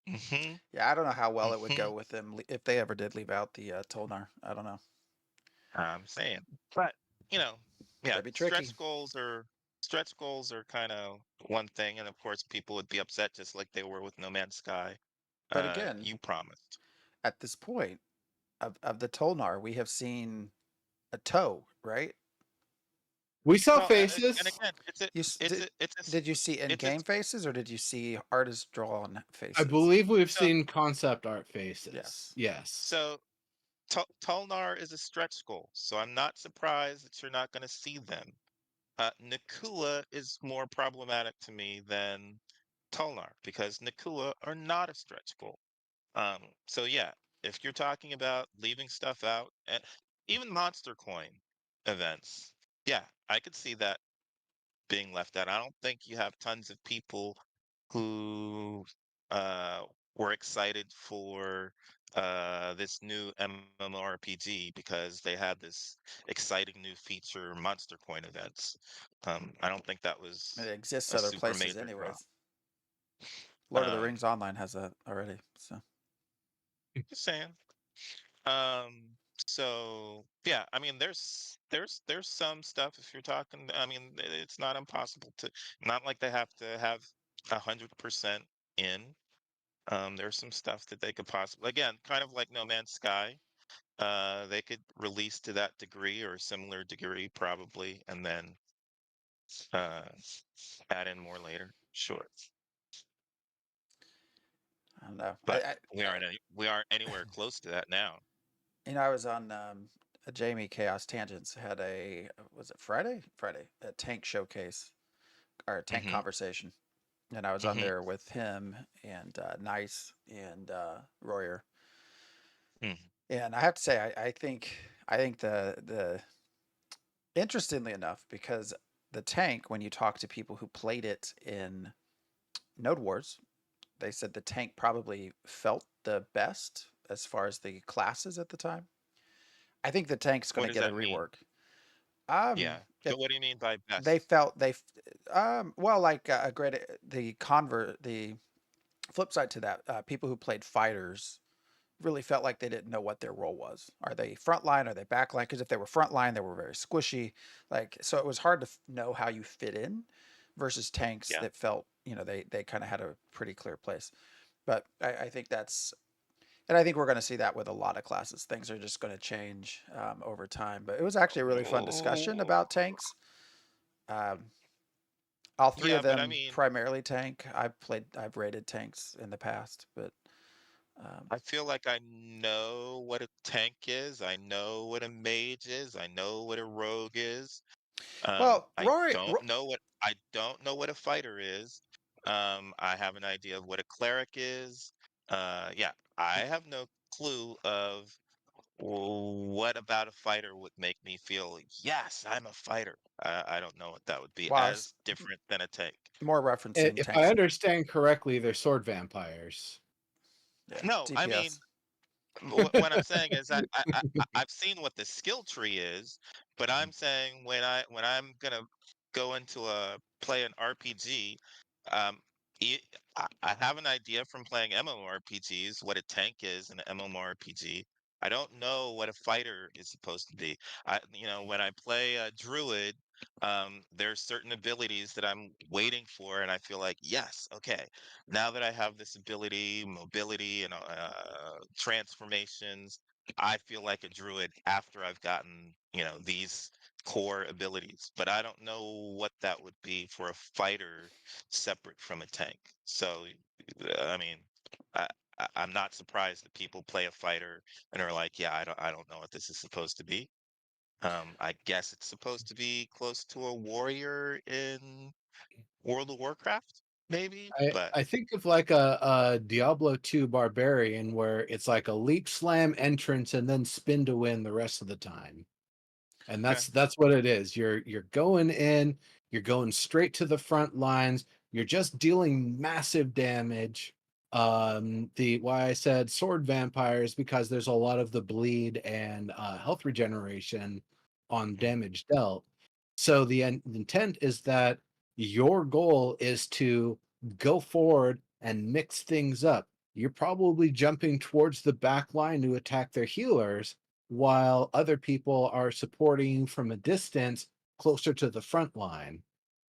mhm, yeah, I don't know how well it would mhm, go with them if they ever did leave out the Tolnar. I don't know. I'm saying, but you know, yeah, That'd be tricky. stretch goals are kind of one thing, and of course, people would be upset just like they were with No Man's Sky. But again, You promised. at this point of the Tolnar, we have seen a toe, right? We saw Well, and faces. again, You did you see it's a in-game faces or did you see artist drawn I faces? believe we've so seen concept art faces. Yes. Yes. so Tolnar is a stretch goal, so I'm not surprised that you're not going to see them. Nakua is more problematic to me than Tolnar because Nakua are not a stretch goal. So yeah, if you're talking about leaving stuff out, and even Monster Coin events, yeah, I could see that being left out. I don't think you have tons of people who uh, were excited for this new MMORPG because they had this exciting new feature, Monster Coin events. I don't think that It was exists a other super places major draw. anyways. Lord of the Um, Rings Online has that already. So just saying. Um, so yeah, I mean, there's some stuff if you're talking. I mean, it's not impossible to. Not like they have to have 100% in. There's some stuff that they could possibly, again, kind of like No Man's Sky. They could release to that degree or a similar degree probably, and then uh add in more later. Sure, I don't know. but we aren't anywhere close to that now. I was on a Jamie Chaos Tangents had a was it Friday? Friday, a tank showcase or a tank Mm-hmm. conversation, and I was on Mm-hmm. there with him and Nice and Royer. Mm. And I have to say, I think the interestingly enough, because the tank, when you talk to people who played it in Node Wars, they said the tank probably felt the best as far as the classes at the time. I think the tank's going What to does get a that mean? rework. Yeah. It, What do you mean by they best? felt they, well, like a great the flip side to that, people who played fighters really felt like they didn't know what their role was. Are they frontline? Are they backline? Because if they were frontline, they were very squishy. Like so, it was hard to know how you fit in, versus tanks Yeah. that felt they kind of had a pretty clear place. But I think that's and I think we're going to see that with a lot of classes. Things are just going to change over time. But it was actually a really fun discussion Oh, about tanks. Um, all three yeah, of but I them mean, primarily tank. I've rated tanks in the past, but I feel like I know what a tank is. I know what a mage is. I know what a rogue is. Well, Rory, I don't know what a fighter is. I have an idea of what a cleric is. Yeah, I have no clue of what about a fighter would make me feel, yes, I'm a fighter. I don't know what that would be well, I was as different than a tank. more referencing If I tanks. understand correctly, they're sword vampires. Yeah, No, I mean, DPS. what I'm saying is I've seen what the skill tree is, but I'm saying when I'm gonna go into a play an RPG, um, e- I have an idea from playing MMORPGs what a tank is in an MMORPG. I don't know what a fighter is supposed to be. When I play a druid, there's certain abilities that I'm waiting for, and I feel like, yes, okay, now that I have this ability, mobility, and transformations, I feel like a druid after I've gotten, these core abilities. But I don't know what that would be for a fighter separate from a tank. So, I mean, I, I'm not surprised that people play a fighter and are like, yeah, I don't know what this is supposed to be. I guess it's supposed to be close to a warrior in World of Warcraft, maybe, but I think of like a Diablo 2 barbarian where it's like a leap slam entrance and then spin to win the rest of the time. And okay. that's what it is. You're going in, you're going straight to the front lines, you're just dealing massive damage. The why I said sword vampires because there's a lot of the bleed and health regeneration on Mm, damage dealt. So the intent is that your goal is to go forward and mix things up. You're probably jumping towards the back line to attack their healers, while other people are supporting you from a distance closer to the front line.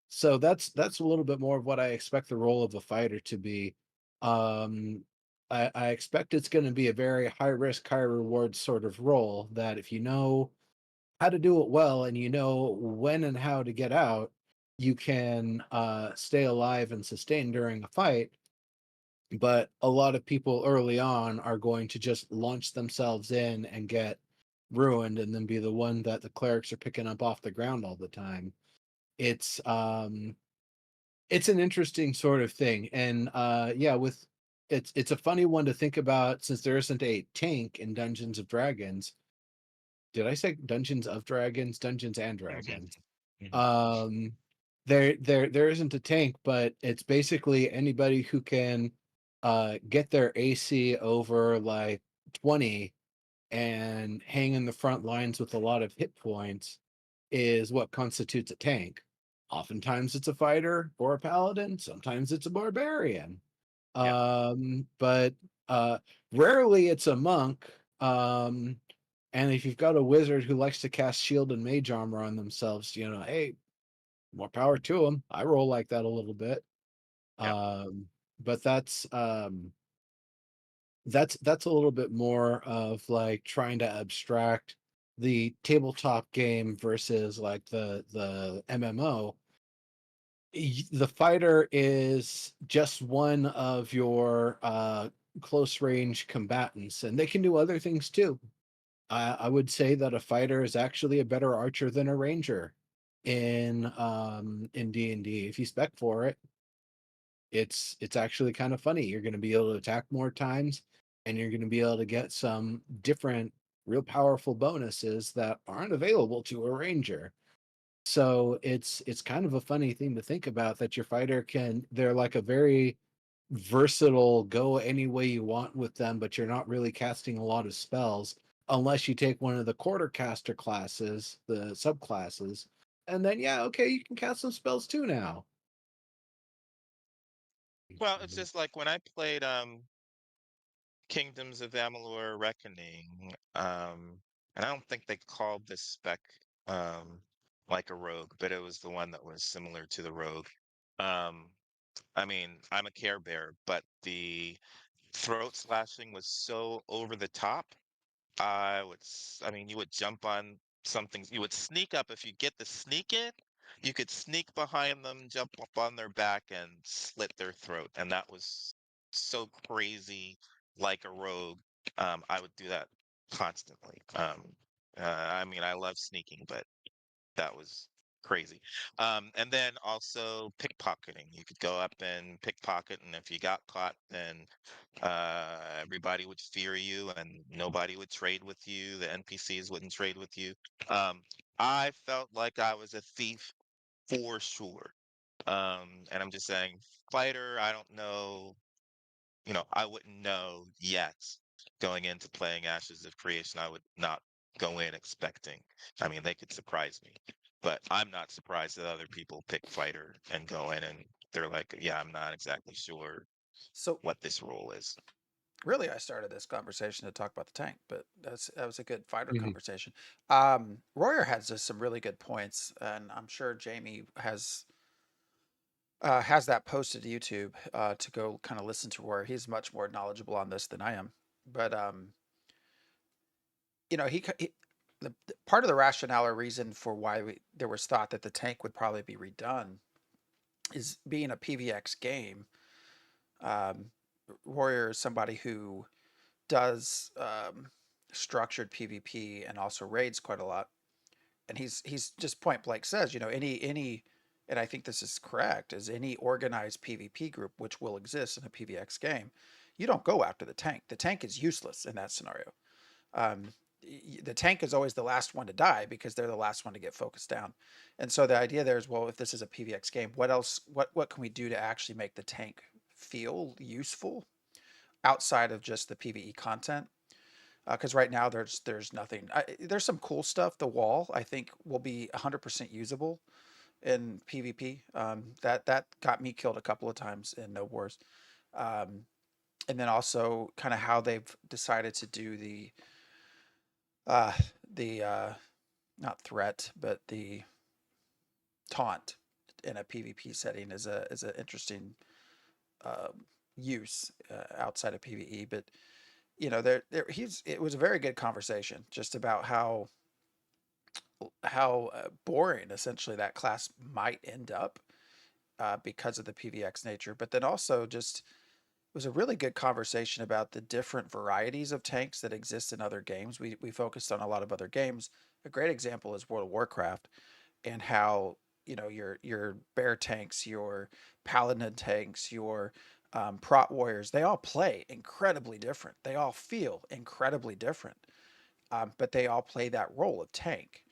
So that's a little bit more of what I expect the role of a fighter to be. Um, I expect it's going to be a very high risk, high reward sort of role that if you know how to do it well and you know when and how to get out, you can stay alive and sustain during a fight. But a lot of people early on are going to just launch themselves in and get ruined and then be the one that the clerics are picking up off the ground all the time. It's um it's an interesting sort of thing. And yeah, with it's a funny one to think about since there isn't a tank in Dungeons of Dragons. Did I say Dungeons of Dragons? Dungeons and mhm, Dragons. mhm, Um there isn't a tank, but it's basically anybody who can get their AC over like 20 and hang in the front lines with a lot of hit points is what constitutes a tank. Oftentimes it's a fighter or a paladin, sometimes it's a barbarian. yeah. But uh rarely it's a monk. And if you've got a wizard who likes to cast shield and mage armor on themselves, hey, more power to them. I roll like that a little bit. Yeah. Um, but that's a little bit more of like trying to abstract the tabletop game versus like the MMO. The fighter is just one of your close range combatants, and they can do other things too. I would say that a fighter is actually a better archer than a ranger in D&D. If you spec for it, it's actually kind of funny. You're going to be able to attack more times, and you're going to be able to get some different, real powerful bonuses that aren't available to a ranger. So it's kind of a funny thing to think about that your fighter can. They're like a very versatile, go any way you want with them, but you're not really casting a lot of spells unless you take one of the quartercaster classes, the subclasses, and then yeah, okay, you can cast some spells too now. Well, it's just like when I played Kingdoms of Amalur Reckoning, and I don't think they called this spec um like a rogue, but it was the one that was similar to the rogue. Um, I mean, I'm a Care Bear, but the throat slashing was so over the top. I mean, you would jump on something, you would sneak up. If you get the sneak in, you could sneak behind them, jump up on their back, and slit their throat. And that was so crazy like a rogue, I would do that constantly. I mean, I love sneaking, but that was crazy. And then also pickpocketing. You could go up and pickpocket, and if you got caught, then everybody would fear you, and nobody would trade with you. The NPCs wouldn't trade with you. Um, I felt like I was a thief for sure. And I'm just saying, fighter, I don't know, I wouldn't know yet going into playing Ashes of Creation. I would not go in expecting. I mean, they could surprise me, but I'm not surprised that other people pick fighter and go in and they're like, yeah, I'm not exactly sure So what this role is. really, I started this conversation to talk about the tank, but that was a good fighter Mhm. conversation. Royer has just some really good points, and I'm sure Jamie has that posted to YouTube to go kind of listen to Royer. He's much more knowledgeable on this than I am, but you know, the part of the rationale or reason for why there was thought that the tank would probably be redone is being a PVX game. Um, Royer is somebody who does structured PvP and also raids quite a lot. And he's just point blank says, any and I think this is correct, is any organized PvP group which will exist in a PVX game, you don't go after the tank. The tank is useless in that scenario. Um, the tank is always the last one to die because they're the last one to get focused down. And so the idea there is, well, if this is a PVX game, what else? What can we do to actually make the tank feel useful outside of just the PVE content? Because right now there's nothing. There's some cool stuff. The wall I think will be 100% usable in PvP. That got me killed a couple of times in No Wars. Um, and then also kind of how they've decided to do uh, the not threat but the taunt in a PvP setting is a interesting uh, use outside of PvE. But there it was a very good conversation just about how boring essentially that class might end up because of the PVX nature. But then also just it was a really good conversation about the different varieties of tanks that exist in other games. We focused on a lot of other games. A great example is World of Warcraft and how your bear tanks, your paladin tanks, your prot warriors, they all play incredibly different. They all feel incredibly different, but they all play that role of tank.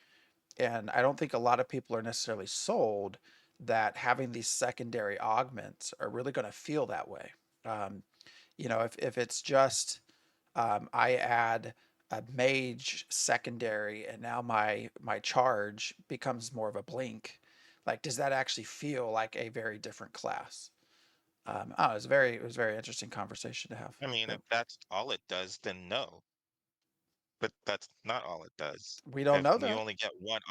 And I don't think a lot of people are necessarily sold that having these secondary augments are really going to feel that way. Um, if it's just I add a mage secondary and now my charge becomes more of a blink, like does that actually feel like a very different class? I don't know, it was a very interesting conversation to have. I mean, But if that's all it does, then no. But that's not all it does. we don't If know you that. only get one,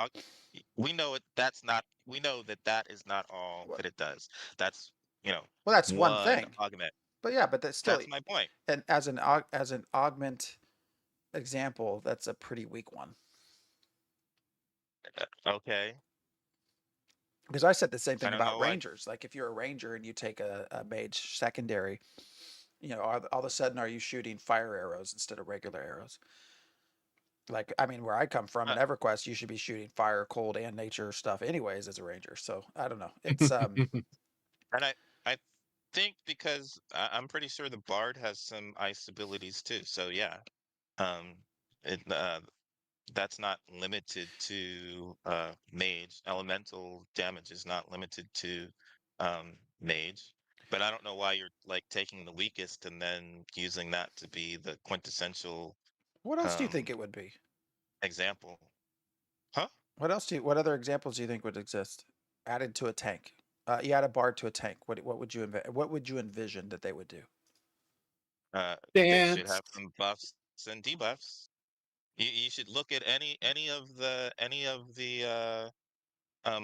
we know it. That's not. We know that that is not all Well, that it does. That's you know that's one one thing. augment. But yeah, but that's still, That's my point. and as an augment example, that's a pretty weak one. Okay, Because I said the same I thing don't about know why. rangers. Like if you're a ranger and you take a mage secondary, all of a sudden are you shooting fire arrows instead of regular arrows? Like, I mean, where I come from in Uh, EverQuest, you should be shooting fire, cold, and nature stuff anyways as a ranger. So I don't know. It's and I think because I'm pretty sure the bard has some ice abilities too. So yeah, um, it that's not limited to mage. Elemental damage is not limited to mage. But I don't know why you're like taking the weakest and then using that to be the quintessential what else do you think um it would be? example. Huh? What other examples do you think would exist added to a tank? You add a bard to a tank. What would you envision that they would do? They should Dance. have some buffs and debuffs. You should look at any of the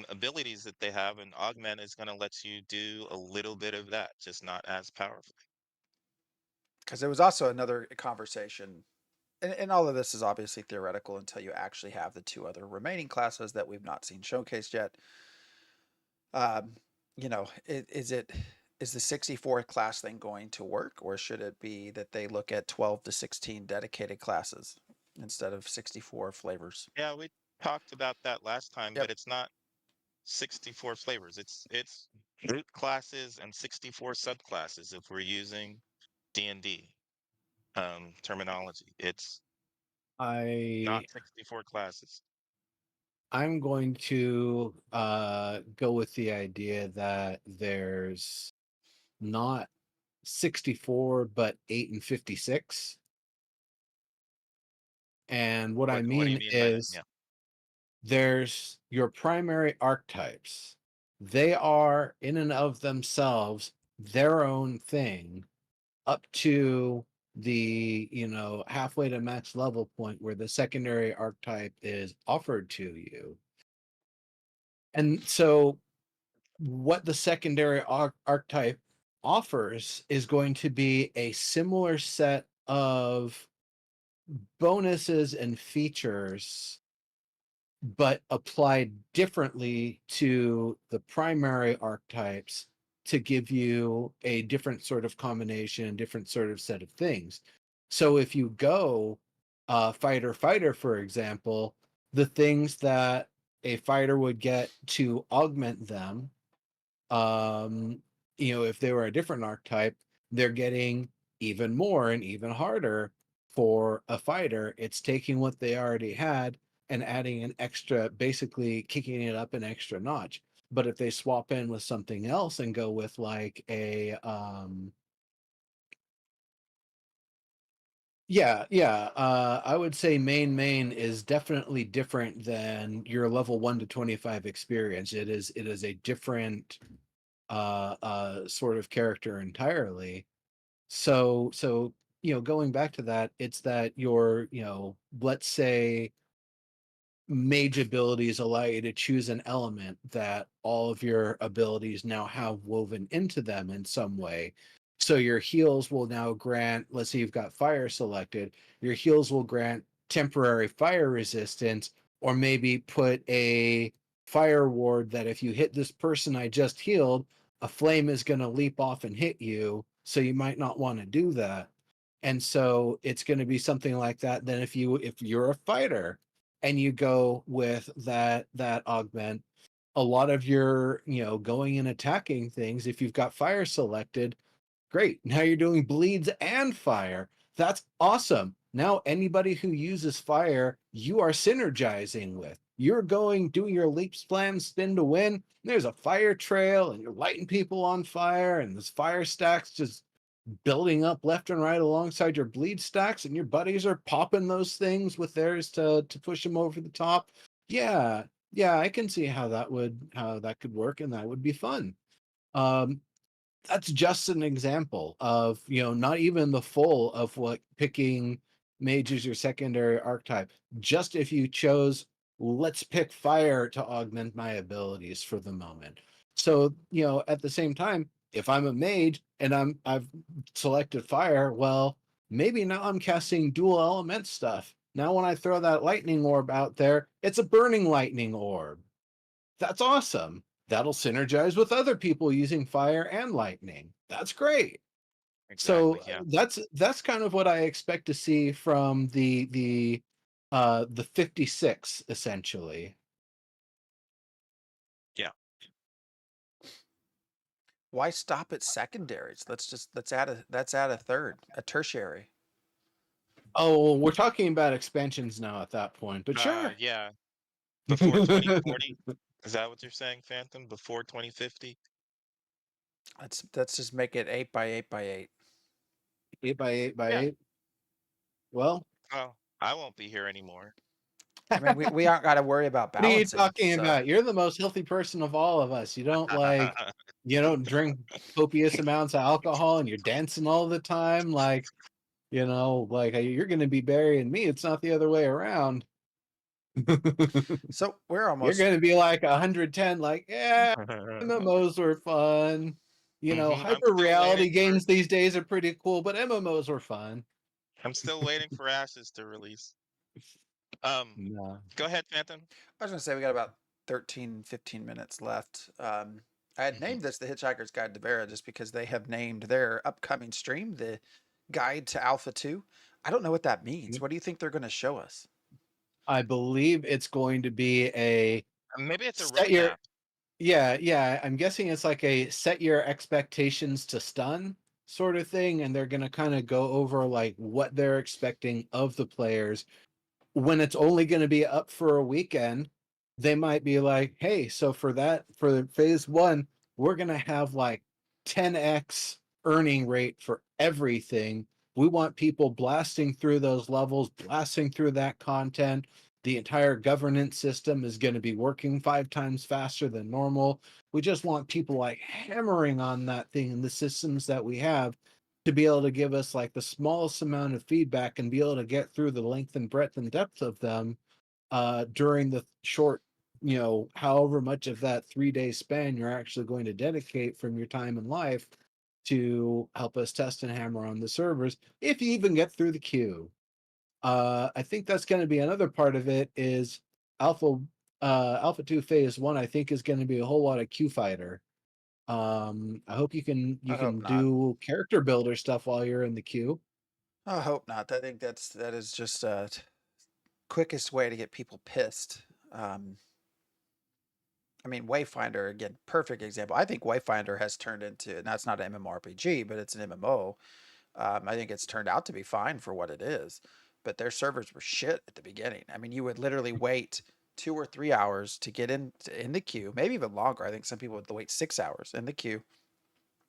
abilities that they have, and augment is going to let you do a little bit of that, just not as powerful. Because there was also another conversation, and all of this is obviously theoretical until you actually have the two other remaining classes that we've not seen showcased yet. Um, is it? is the 64 class thing going to work, or should it be that they look at 12 to 16 dedicated classes instead of 64 flavors? Yeah, we talked about that last time, Yep. but it's not 64 flavors. It's root classes and 64 subclasses if we're using D&D terminology. It's I not 64 classes. I'm going to go with the idea that there's not 64 but 8 and 56. And what I What do you mean mean by that? is Yeah. there's your primary archetypes. They are in and of themselves their own thing up to the, halfway to max level point where the secondary archetype is offered to you. And so what the secondary archetype offers is going to be a similar set of bonuses and features, but applied differently to the primary archetypes to give you a different sort of combination, different sort of set of things. So if you go fighter, for example, the things that a fighter would get to augment them, if they were a different archetype, they're getting even more and even harder for a fighter. It's taking what they already had and adding an extra, basically kicking it up an extra notch. But if they swap in with something else and go with like a I would say main is definitely different than your level 1 to 25 experience. It is a different sort of character entirely. So going back to that, it's that your, let's say mage abilities allow you to choose an element that all of your abilities now have woven into them in some way. So your heals will now grant, let's say you've got fire selected, your heals will grant temporary fire resistance, or maybe put a fire ward that if you hit this person I just healed, a flame is going to leap off and hit you. So you might not want to do that. And so it's going to be something like that. Then if you're a fighter and you go with that augment, a lot of your, going and attacking things, if you've got fire selected, great, now you're doing bleeds and fire. That's awesome. Now anybody who uses fire, you are synergizing with. You're doing your leap, slam, spin to win. There's a fire trail and you're lighting people on fire, and this fire stacks just building up left and right alongside your bleed stacks, and your buddies are popping those things with theirs to push them over the top. Yeah, I can see how that could work, and that would be fun. um that's just an example of, not even the full of what picking mage as your secondary archetype. Just if you chose, let's pick fire to augment my abilities for the moment. So, at the same time, if I'm a mage and I've selected fire, well, maybe now I'm casting dual element stuff. Now when I throw that lightning orb out there, it's a burning lightning orb. That's awesome. That'll synergize with other people using fire and lightning. That's great. So Exactly. Yeah. that's kind of what I expect to see from the 56 essentially. Yeah. Why stop at secondaries? Let's add a third, a tertiary. Oh, well, we're talking about expansions now at that point, but sure. Yeah. Before 2040. Is that what you're saying, Phantom? Before 2050? Let's just make it 8 by 8 by 8. 8 by 8 by Yeah. 8. Well, Well, I won't be here anymore. I mean, we aren't got to worry about what are you balancing. talking so. about? You're the most healthy person of all of us. You don't drink copious amounts of alcohol, and you're dancing all the time. Like you're going to be burying me. It's not the other way around. So we're You're almost. going to be like 110. Like, yeah, MMOs were fun. I'm Hyper still waiting reality games these days are pretty cool, but MMOs were fun. I'm still waiting for Ashes to release. No. Go ahead, Phantom. I was gonna say we got about 13, 15 minutes left. I had named this The Hitchhiker's Guide to Vera just because they have named their upcoming stream the Guide to Alpha 2. I don't know what that means. Yep. What do you think they're going to show us? I believe it's going to be a Maybe it's a set your roadmap. yeah. I'm guessing it's like a set your expectations to stun sort of thing, and they're gonna kind of go over like what they're expecting of the players when it's only going to be up for a weekend. They might be like, hey, so for phase one, we're going to have like 10x earning rate for everything. We want people blasting through those levels, blasting through that content. The entire governance system is going to be working 5 times faster than normal. We just want people like hammering on that thing and the systems that we have to be able to give us like the smallest amount of feedback and be able to get through the length and breadth and depth of them during the short, however much of that 3 day span you're actually going to dedicate from your time in life to help us test and hammer on the servers if you even get through the queue. I think that's going to be another part of it is alpha alpha 2 phase 1 I think is going to be a whole lot of queue fighter. I hope you I hope can not. do character builder stuff while you're in the queue. I hope not. I think that is just quickest way to get people pissed. Um, I mean, Wayfinder again, perfect example. I think Wayfinder has turned into, and that's not an MMORPG, but it's an MMO. I think it's turned out to be fine for what it is, but their servers were shit at the beginning. I mean, you would literally wait 2 or 3 hours to get in the queue, maybe even longer. I think some people would wait 6 hours in the queue,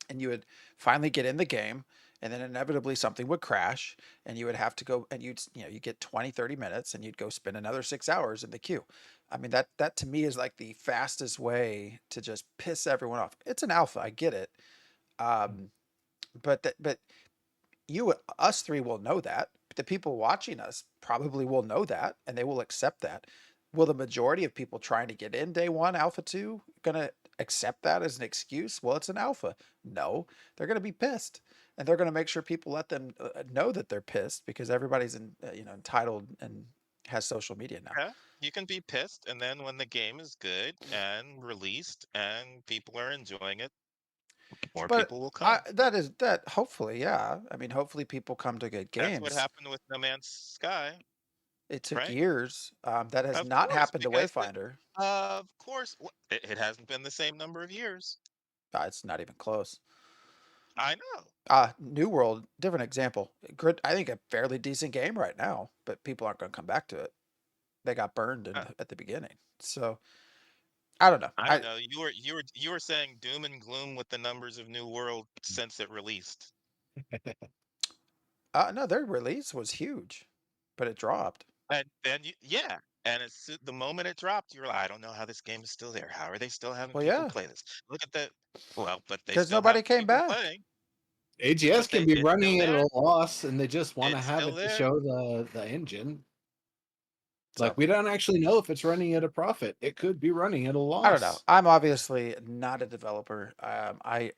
and you would finally get in the game, and then inevitably something would crash, and you would have to go, and you get 20, 30 minutes, and you'd go spend another 6 hours in the queue. I mean, that to me is like the fastest way to just piss everyone off. It's an alpha, I get it. um, but us three will know that. The people watching us probably will know that, and they will accept that. Will the majority of people trying to get in day one, alpha two, gonna accept that as an excuse? Well, it's an alpha. No, they're gonna be pissed, and they're gonna make sure people let them know that they're pissed because everybody's entitled and has social media now. Yeah, you can be pissed, and then when the game is good and released and people are enjoying it, more But people will come. that hopefully, yeah. I mean, hopefully people come to good That's what games. happened with No Man's Sky, It took right? years. That has Of not course, happened to because Wayfinder. of course, it hasn't been the same number of years. It's not even close. I know. New World, different example. Good, I think a fairly decent game right now, but people aren't going to come back to it. They got burned Uh, at the beginning. So I don't know. I don't know. You were saying doom and gloom with the numbers of New World since it released. No, their release was huge, but it dropped. And then yeah. And the moment it dropped, you were like, I don't know how this game is still there. How are they still having Well, people yeah, play this? Look at the well, but they because still nobody have came people back. playing. AGS But can be it's still running at there. a loss, and they just want to It's have still it to there. show the engine. So Like we don't actually know if it's running at a profit. It could be running at a I don't know. loss. I'm obviously not a developer.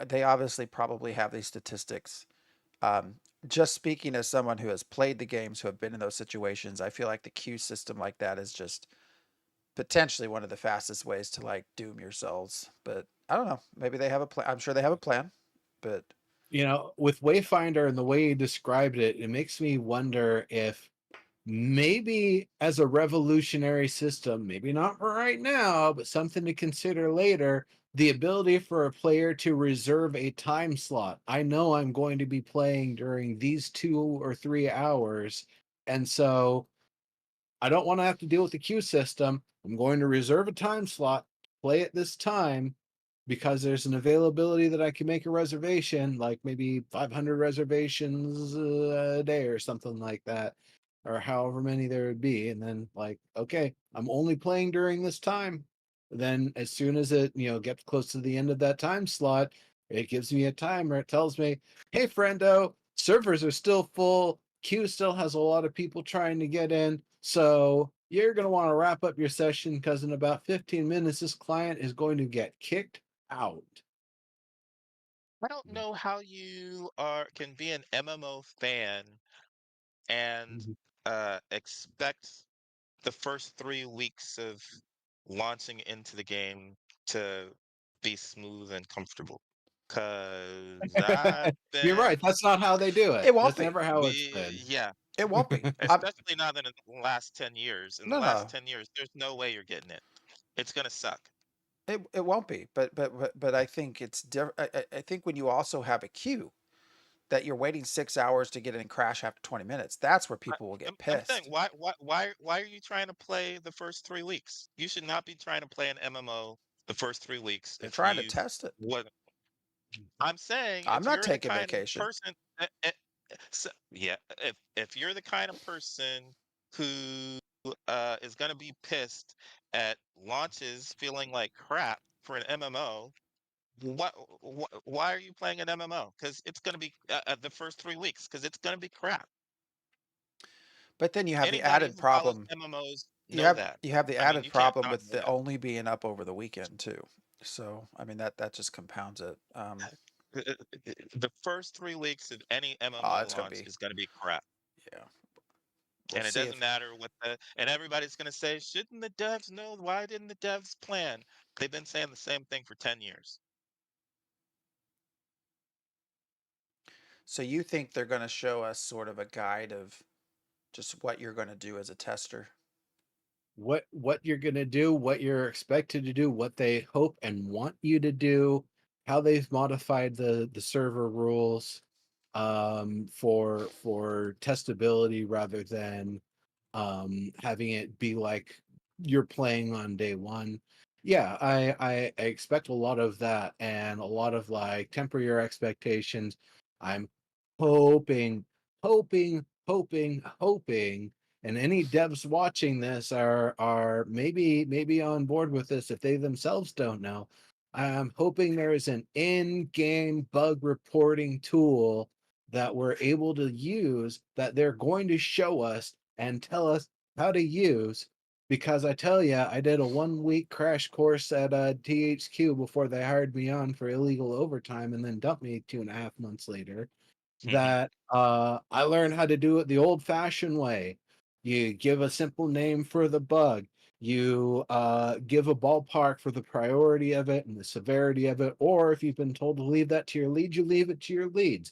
They obviously probably have these statistics. Um, just speaking as someone who has played the games, who have been in those situations, I feel like the queue system like that is just potentially one of the fastest ways to like doom yourselves. But I don't know. Maybe they have a plan. I'm sure they have a plan. But With Wayfinder and the way you described it, it makes me wonder if maybe as a revolutionary system, maybe not right now, but something to consider later, the ability for a player to reserve a time slot. I know I'm going to be playing during these 2 or 3 hours. And so I don't want to have to deal with the queue system. I'm going to reserve a time slot, play at this time because there's an availability that I can make a reservation, like maybe 500 reservations a day or something like that, or however many there would be. And then, like, okay, I'm only playing during this time. Then, as soon as it, gets close to the end of that time slot, it gives me a timer. It tells me, hey, friendo, servers are still full. Queue still has a lot of people trying to get in. So you're going to want to wrap up your session because in about 15 minutes, this client is going to get kicked out. I don't know how you can be an MMO fan and Mhm. expect the first 3 weeks of launching into the game to be smooth and comfortable. Cause I've You're been right. That's not how they do it. It won't That's be. never how it's been. yeah, It won't be. especially not in the last 10 years. In the No, last no. 10 years, there's no way you're getting it. It's gonna suck. It won't be. But I think it's I think when you also have a queue that you're waiting 6 hours to get in and crash after 20 minutes, that's where I, people will get I'm saying, pissed. why are you trying to play the first 3 weeks? You should not be trying to play an MMO the first 3 weeks They're if trying to you've test it. what I'm saying. I'm If not you're the taking kind of vacation. person, so, yeah, if you're the kind of person who is gonna be pissed at launches feeling like crap for an MMO, what, why are you playing an MMO? Because it's gonna be the first 3 weeks, because it's gonna be crap. But then you have the Anybody added who follows problem. MMOs You know have that. you have the I mean, added you can't problem not with know the that. only being up over the weekend too. So I mean that just compounds it. The first 3 weeks of any Oh, MMO it's gonna launch be, is gonna be crap. yeah. We'll And it see doesn't if matter and everybody's gonna say, shouldn't the devs know? Why didn't the devs plan? They've been saying the same thing for 10 years. so you think they're going to show us sort of a guide of just what you're going to do as a tester. What you're going to do, what you're expected to do, what they hope and want you to do, how they've modified the server rules for testability rather than having it be like you're playing on day one. Yeah, I expect a lot of that and a lot of like temper your expectations. I'm hoping, hoping, and any devs watching this are maybe on board with this if they themselves don't know. I'm hoping there is an in-game bug reporting tool that we're able to use that they're going to show us and tell us how to use, because I tell you, I did a 1 week crash course at THQ before they hired me on for illegal overtime and then dumped me 2.5 months later. That I learned how to do it the old-fashioned way. You give a simple name for the bug. You give a ballpark for the priority of it and the severity of it, or if you've been told to leave that to your lead, you leave it to your leads.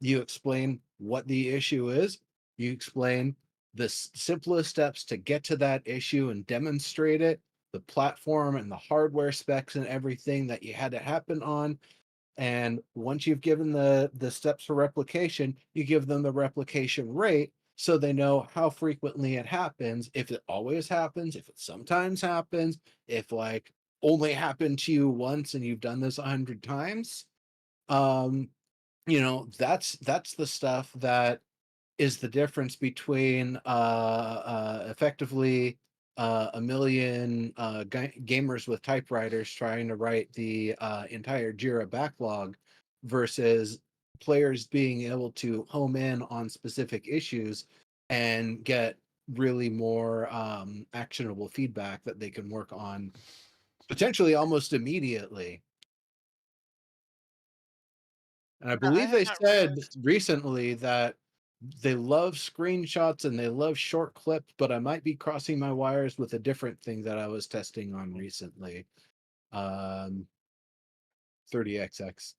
You explain what the issue is. You explain the simplest steps to get to that issue and demonstrate it, the platform and the hardware specs and everything that you had to happen on. And once you've given the steps for replication, you give them the replication rate so they know how frequently it happens, if it always happens, if it sometimes happens, if like only happened to you once and you've done this 100 times. Um, that's the stuff that is the difference between effectively a million gamers with typewriters trying to write the entire Jira backlog versus players being able to home in on specific issues and get really more actionable feedback that they can work on potentially almost immediately. And I I believe have they not said realized. recently that they love screenshots and they love short clips, but I might be crossing my wires with a different thing that I was testing on recently. Um, 30XX.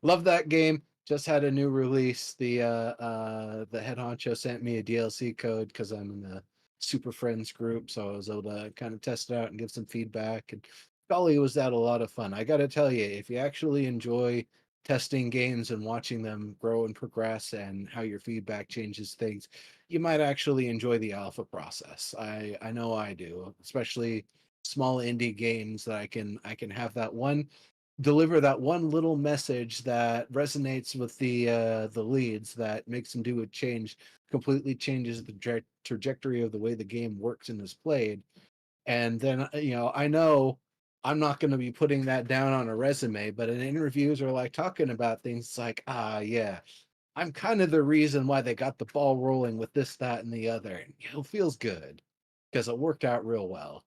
Love that game. Just had a new release. The head honcho sent me a DLC code because I'm in the Super Friends group, so I was able to kind of test it out and give some feedback. And golly, was that a lot of fun. I got to tell you, if you actually enjoy testing games and watching them grow and progress and how your feedback changes things, you might actually enjoy the alpha process. I know I do, especially small indie games that I can have that one deliver that one little message that resonates with the leads that makes them do a change, completely changes the trajectory of the way the game works and is played. And then I know I'm not going to be putting that down on a resume, but in interviews or like talking about things like, yeah, I'm kind of the reason why they got the ball rolling with this, that, and the other. And it feels good because it worked out real well.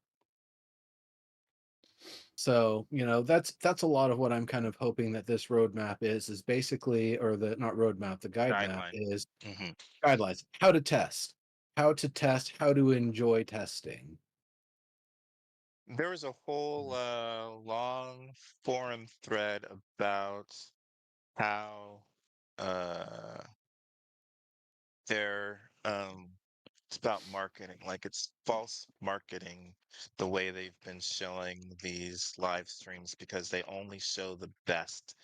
So, that's a lot of what I'm kind of hoping that this roadmap is basically, or the not roadmap, the guide map Guideline. is Hmm. guidelines, how to test, how to enjoy testing. There was a whole long forum thread about how uh they're it's about marketing, like it's false marketing the way they've been showing these live streams because they only show the best.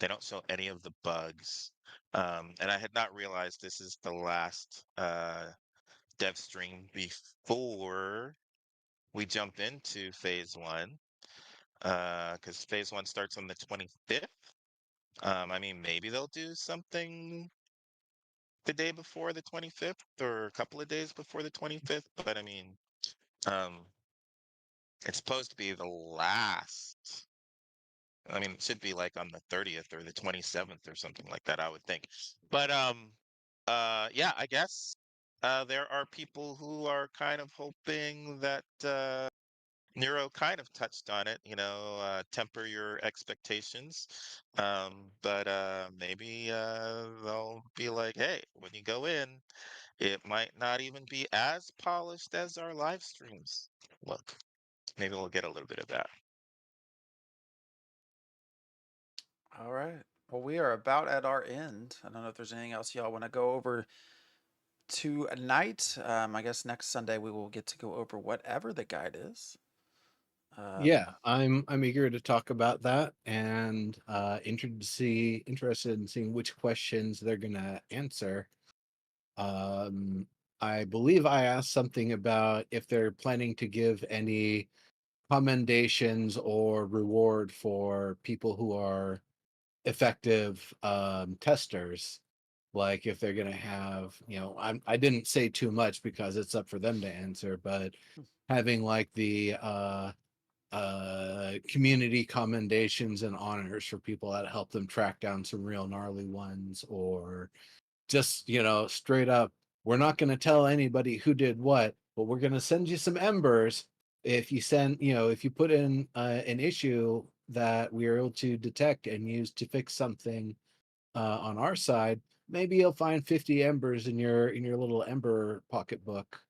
They don't show any of the bugs. And I had not realized this is the last dev stream before we jump into phase one. Because phase one starts on the 25th. I mean, maybe they'll do something the day before the 25th or a couple of days before the 25th, but I mean, um, it's supposed to be the last. I mean, it should be like on the 30th or the 27th or something like that, I would think. But yeah, I guess there are people who are kind of hoping that Nero kind of touched on it, temper your expectations. But maybe they'll be like, hey, when you go in, it might not even be as polished as our live streams. Look, maybe we'll get a little bit of that. All right. Well, we are about at our end. I don't know if there's anything else y'all want to go over tonight. I guess next Sunday we will get to go over whatever the guide is. Yeah, I'm eager to talk about that and interested in seeing which questions they're gonna answer. Um, I believe I asked something about if they're planning to give any commendations or reward for people who are effective testers. Like if they're going to have, I didn't say too much because it's up for them to answer, but having like the community commendations and honors for people that help them track down some real gnarly ones, or just straight up, we're not going to tell anybody who did what, but we're going to send you some embers if you if you put in an issue that we are able to detect and use to fix something on our side. Maybe you'll find 50 embers in your little ember pocketbook,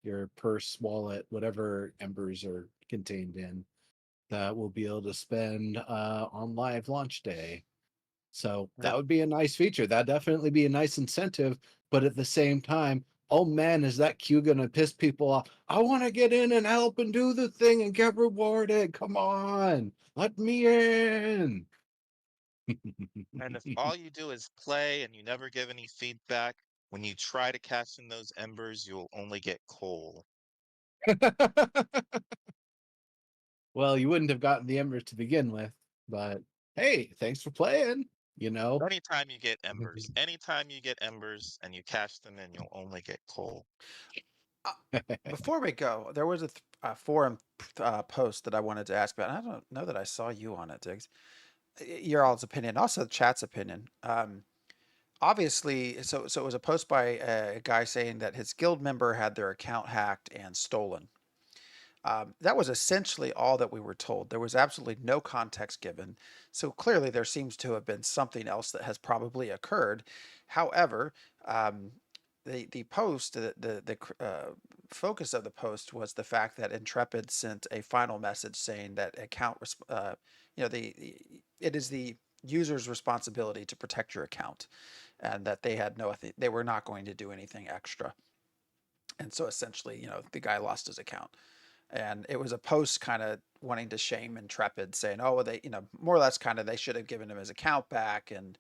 your purse, wallet, whatever embers are contained in, that we'll be able to spend on live launch day. So that would be a nice feature. That'd definitely be a nice incentive. But at the same time, oh man, is that queue gonna piss people off? I want to get in and help and do the thing and get rewarded. Come on, let me in. And if all you do is play and you never give any feedback, when you try to cash in those embers, you'll only get coal. Well, you wouldn't have gotten the embers to begin with, but hey, thanks for playing. Anytime you get embers and you cash them in, you'll only get coal. Before we go, there was a forum post that I wanted to ask about. And I don't know that I saw you on it, Diggs. Your all's opinion, also the chat's opinion. Obviously, so it was a post by a guy saying that his guild member had their account hacked and stolen. That was essentially all that we were told. There was absolutely no context given. So clearly, there seems to have been something else that has probably occurred. However, the post, the focus of the post was the fact that Intrepid sent a final message saying that it is the user's responsibility to protect your account, and that they were not going to do anything extra. And so essentially, the guy lost his account. And it was a post kind of wanting to shame Intrepid, saying, "Oh, well, they, more or less, kind of, they should have given him his account back, and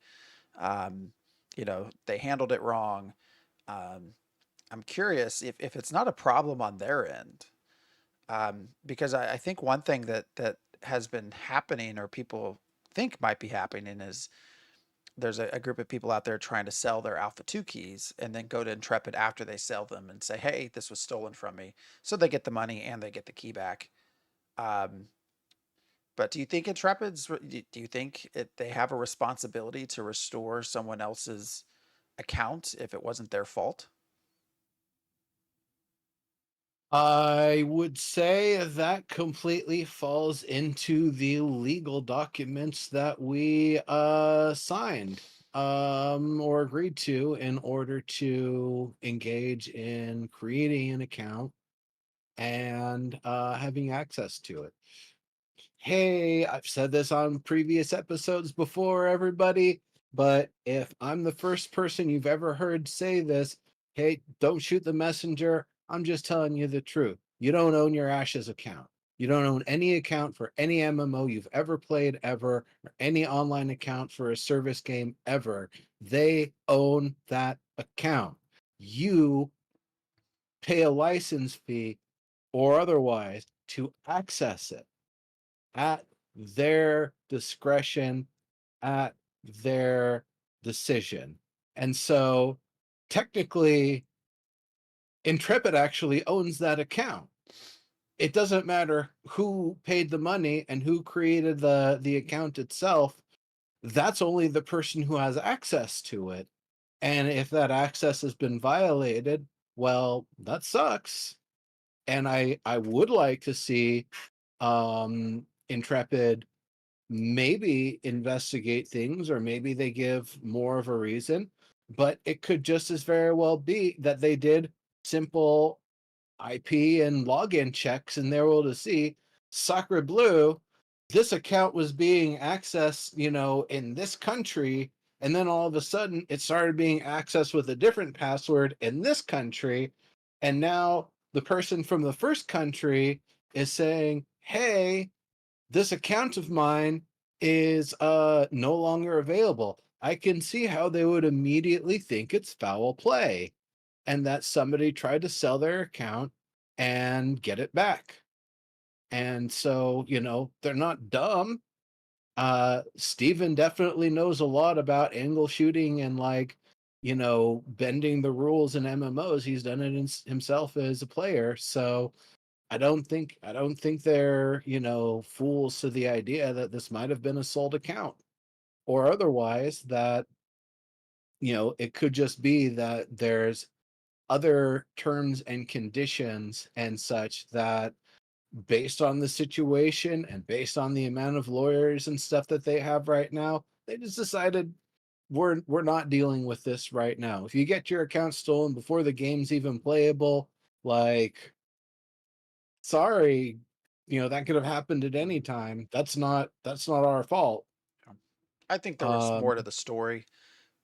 they handled it wrong." Um, I'm curious if it's not a problem on their end, because I think one thing that has been happening, or people think might be happening, is there's a group of people out there trying to sell their Alpha 2 keys and then go to Intrepid after they sell them and say, hey, this was stolen from me. So they get the money and they get the key back. Um, but do you think do you think they have a responsibility to restore someone else's account if it wasn't their fault? I would say that completely falls into the legal documents that we signed or agreed to in order to engage in creating an account and having access to it. Hey, I've said this on previous episodes before, everybody, but if I'm the first person you've ever heard say this, hey, don't shoot the messenger. I'm just telling you the truth. You don't own your Ashes account. You don't own any account for any MMO you've ever played ever, or any online account for a service game ever. They own that account. You pay a license fee or otherwise to access it at their discretion, at their decision. And so technically, Intrepid actually owns that account. It doesn't matter who paid the money and who created the account itself. That's only the person who has access to it. And if that access has been violated, well, that sucks. And I would like to see Intrepid maybe investigate things, or maybe they give more of a reason, but it could just as very well be that they did simple IP and login checks and they're able to see Sacre Blue, this account was being accessed, in this country, and then all of a sudden it started being accessed with a different password in this country, and now the person from the first country is saying, hey, this account of mine is no longer available. I can see how they would immediately think it's foul play and that somebody tried to sell their account and get it back. And so, they're not dumb. Steven definitely knows a lot about angle shooting and bending the rules in MMOs. He's done it himself as a player. So I don't think they're, fools to the idea that this might have been a sold account, or otherwise that, it could just be that there's other terms and conditions and such that, based on the situation and based on the amount of lawyers and stuff that they have right now, they just decided we're not dealing with this right now. If you get your account stolen before the game's even playable, like, sorry, that could have happened at any time. That's not our fault. I think there was Um, more to the story.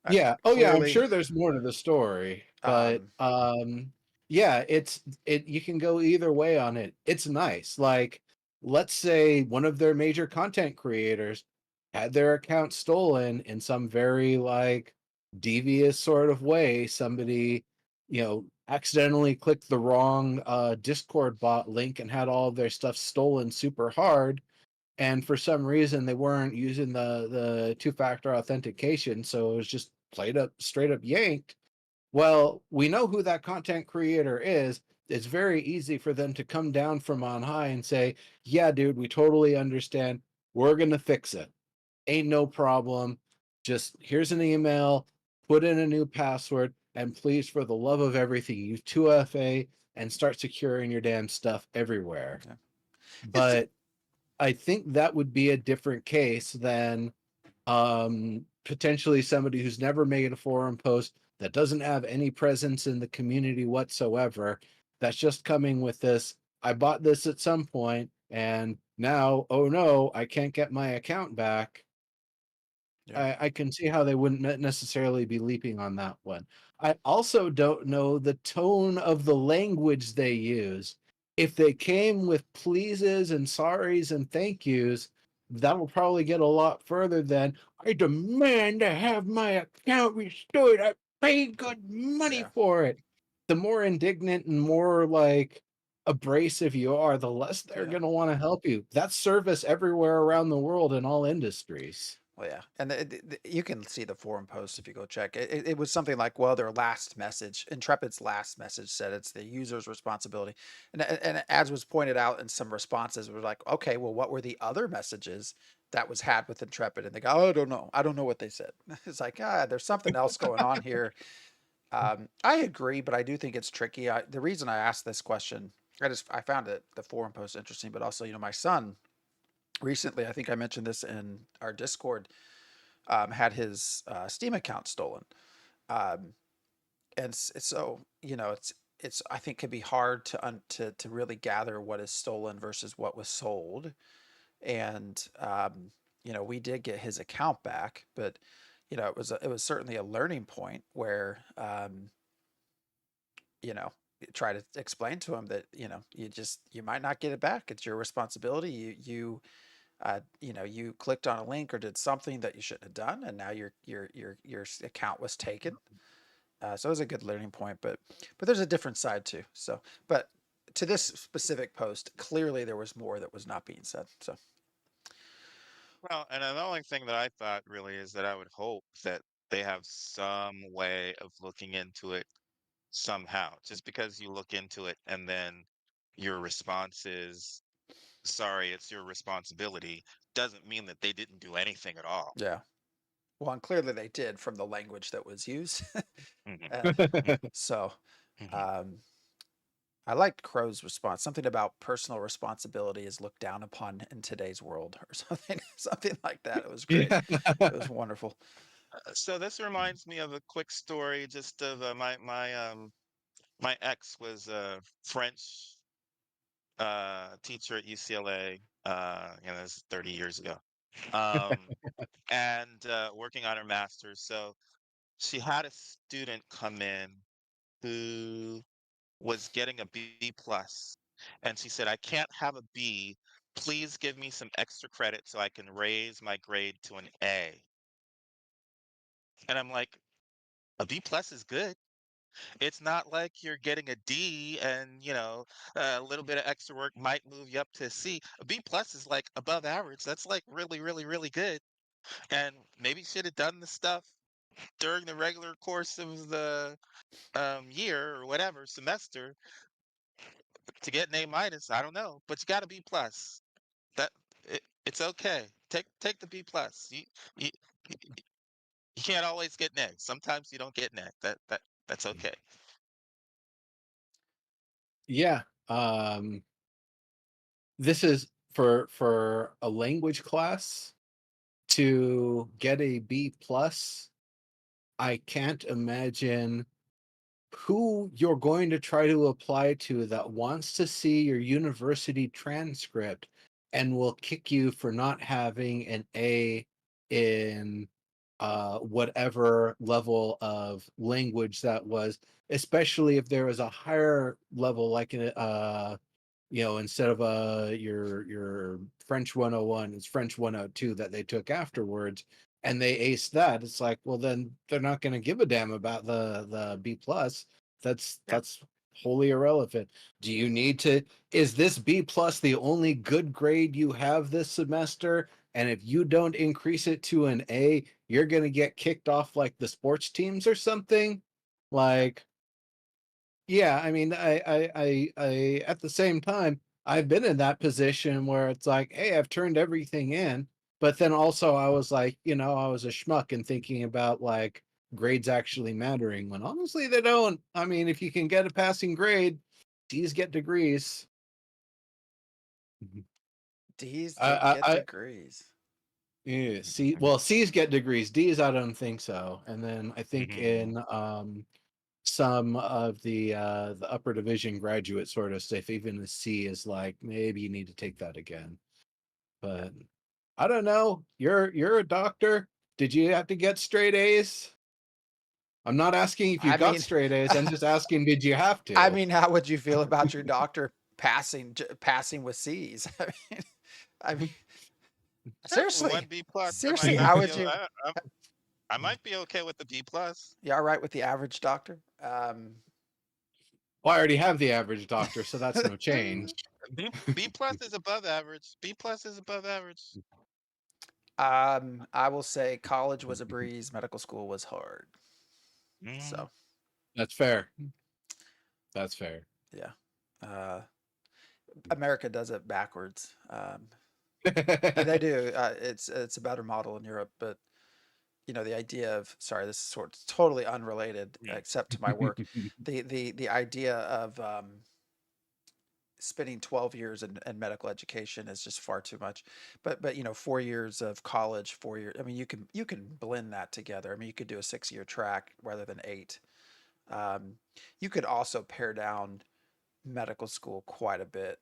yeah. Oh yeah, I'm Clearly, sure there's more to the story, but um, yeah, it you can go either way on it. It's nice. Like, let's say one of their major content creators had their account stolen in some very devious sort of way. Somebody, accidentally clicked the wrong Discord bot link and had all of their stuff stolen super hard, and for some reason they weren't using the two-factor authentication, so it was just played up straight up yanked. Well, we know who that content creator is. It's very easy for them to come down from on high and say, yeah, dude, we totally understand, we're going to fix it, ain't no problem, just here's an email, put in a new password, and please, for the love of everything, use 2FA and start securing your damn stuff everywhere. yeah. It's But I think that would be a different case than potentially somebody who's never made a forum post, that doesn't have any presence in the community whatsoever, that's just coming with this, I bought this at some point and now, oh no, I can't get my account back. yeah, I can see how they wouldn't necessarily be leaping on that one. I also don't know the tone of the language they use. If they came with pleases and sorries and thank yous, that'll probably get a lot further than, I demand to have my account restored. I paid good money yeah, for it. The more indignant and more abrasive you are, the less they're yeah. going to want to help you. That's service everywhere around the world in all industries. Well, yeah, and you can see the forum post if you go check. It was something like, well, their last message, Intrepid's last message said it's the user's responsibility, and as was pointed out in some responses, we're like, okay, well, what were the other messages that was had with Intrepid? And they go, oh, I don't know what they said. It's like, there's something else going on here. I agree, but I do think it's tricky. The reason I asked this question, I found the forum post interesting, but also, my son recently, I think I mentioned this in our Discord, had his Steam account stolen. Um, and so, it's I think can be hard to really gather what is stolen versus what was sold. And we did get his account back, but it was certainly a learning point where you know try to explain to him that you might not get it back. It's your responsibility. You clicked on a link or did something that you shouldn't have done, and now your account was taken. So it was a good learning point, but there's a different side too. So, but to this specific post, clearly there was more that was not being said. So Well, and the only thing that I thought really is that I would hope that they have some way of looking into it somehow. Just because you look into it and then your response is, sorry, it's your responsibility, doesn't mean that they didn't do anything at all. yeah, well, and clearly they did from the language that was used. Mhm, uh, mhm, so mhm. um, I liked Crow's response. Something about personal responsibility is looked down upon in today's world, or something, something like that. It was great. Yeah. It was wonderful. So this reminds me of a quick story just of my ex was a French teacher at UCLA, this is 30 years ago. Um, and working on her master's. So she had a student come in who was getting a B plus, and she said, "I can't have a B. Please give me some extra credit so I can raise my grade to an A." And I'm like, a B plus is good. It's not like you're getting a D and, a little bit of extra work might move you up to a C. A B plus is like above average. That's like really, really, really good. And maybe should have done the stuff during the regular course of the year or whatever semester to get an A minus. I don't know, but you got a B plus. That it's okay. Take the B plus. You you can't always get an A. Sometimes you don't get an A. That's okay. Yeah. This is for a language class to get a B plus. I can't imagine who you're going to try to apply to that wants to see your university transcript and will kick you for not having an A in whatever level of language that was, especially if there was a higher level like instead of your French 101, it's French 102 that they took afterwards, and they aced that. It's like, well, then they're not going to give a damn about the B plus. Yeah. That's wholly irrelevant. Do you need to? Is this B plus the only good grade you have this semester? And if you don't increase it to an A, you're going to get kicked off like the sports teams or something. Like, yeah, I mean, I at the same time, I've been in that position where it's like, hey, I've turned everything in, but then also I was like, I was a schmuck and thinking about like grades actually mattering when honestly they don't. I mean, if you can get a passing grade, D's get degrees. Mhm. D's get I degrees. yeah, C's get degrees, D's I don't think so. And then I think Mhm. in some of the upper division graduate sort of stuff, even the C is like maybe you need to take that again. But I don't know. You're a doctor. Did you have to get straight A's? I'm not asking if you I got mean, straight A's. I'm just asking, did you have I to? mean, how would you feel about your doctor passing with C's? I mean, One seriously, B plus. seriously, I might how be. would you? I might be okay with the B plus. You all right with the average doctor? Well, I already have the average doctor, so that's no change. B plus is above average. B plus is above average. I will say college was a breeze, medical school was hard. Mm, So That's fair. That's fair. yeah, America does it backwards. They do. It's a better model in Europe, but the idea of, sorry, this is totally unrelated mm, except to my work. The idea of spending 12 years in medical education is just far too much. But 4 years of college, 4 years. I mean, you can blend that together. I mean, you could do a 6-year track rather than 8. You could also pare down medical school quite a bit.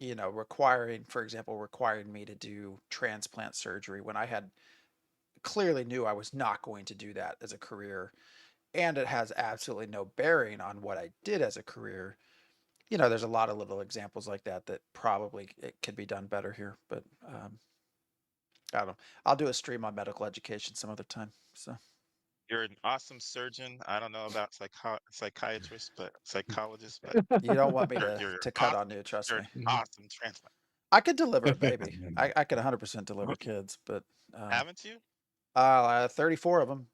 Requiring, for example, requiring me to do transplant surgery when I had clearly knew I was not going to do that as a career, and it has absolutely no bearing on what I did as a career. There's a lot of little examples like that probably it could be done better here, but I don't know. I'll do a stream on medical education some other time. So You're an awesome surgeon. I don't know about psychiatrist, but psychologist, but you don't want me you're to cut on awesome. you, trust You're me. an awesome transplant. I could deliver a baby. I could 100% deliver kids, but Haven't you? 34 of them.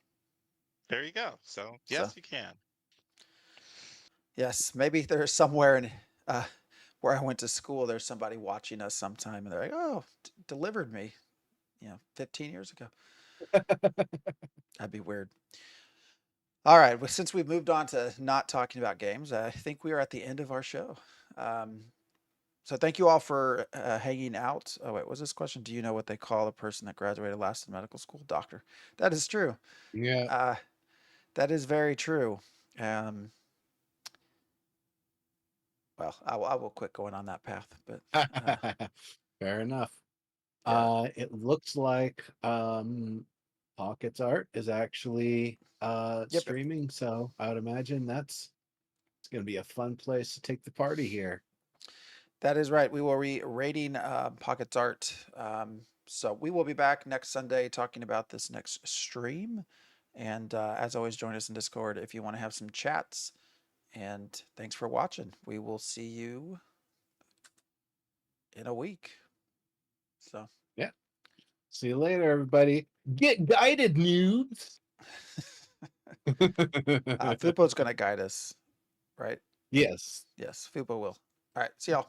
There you go. So So yes, you can. yes, maybe there's somewhere in where I went to school. There's somebody watching us sometime, and they're like, "Oh, delivered me, 15 years ago." That'd be weird. All right. Well, since we've moved on to not talking about games, I think we are at the end of our show. So thank you all for hanging out. Oh, wait, was this question? Do you know what they call a person that graduated last in medical school? Doctor. That is true. Yeah. That is very true. Well, I will quit going on that path, but Fair enough. yeah. It looks like Pocket's art is actually Yep. streaming, so I would imagine it's going to be a fun place to take the party here. That is right. We will be rating Pocket's art. So we will be back next Sunday talking about this next stream. And as always, join us in Discord if you want to have some chats. And thanks for watching. We will see you in a week. So yeah. See you later, everybody. Get guided, noobs. Fupo's going to guide us, right? Yes. Yes, Fupo will. All right. See y'all.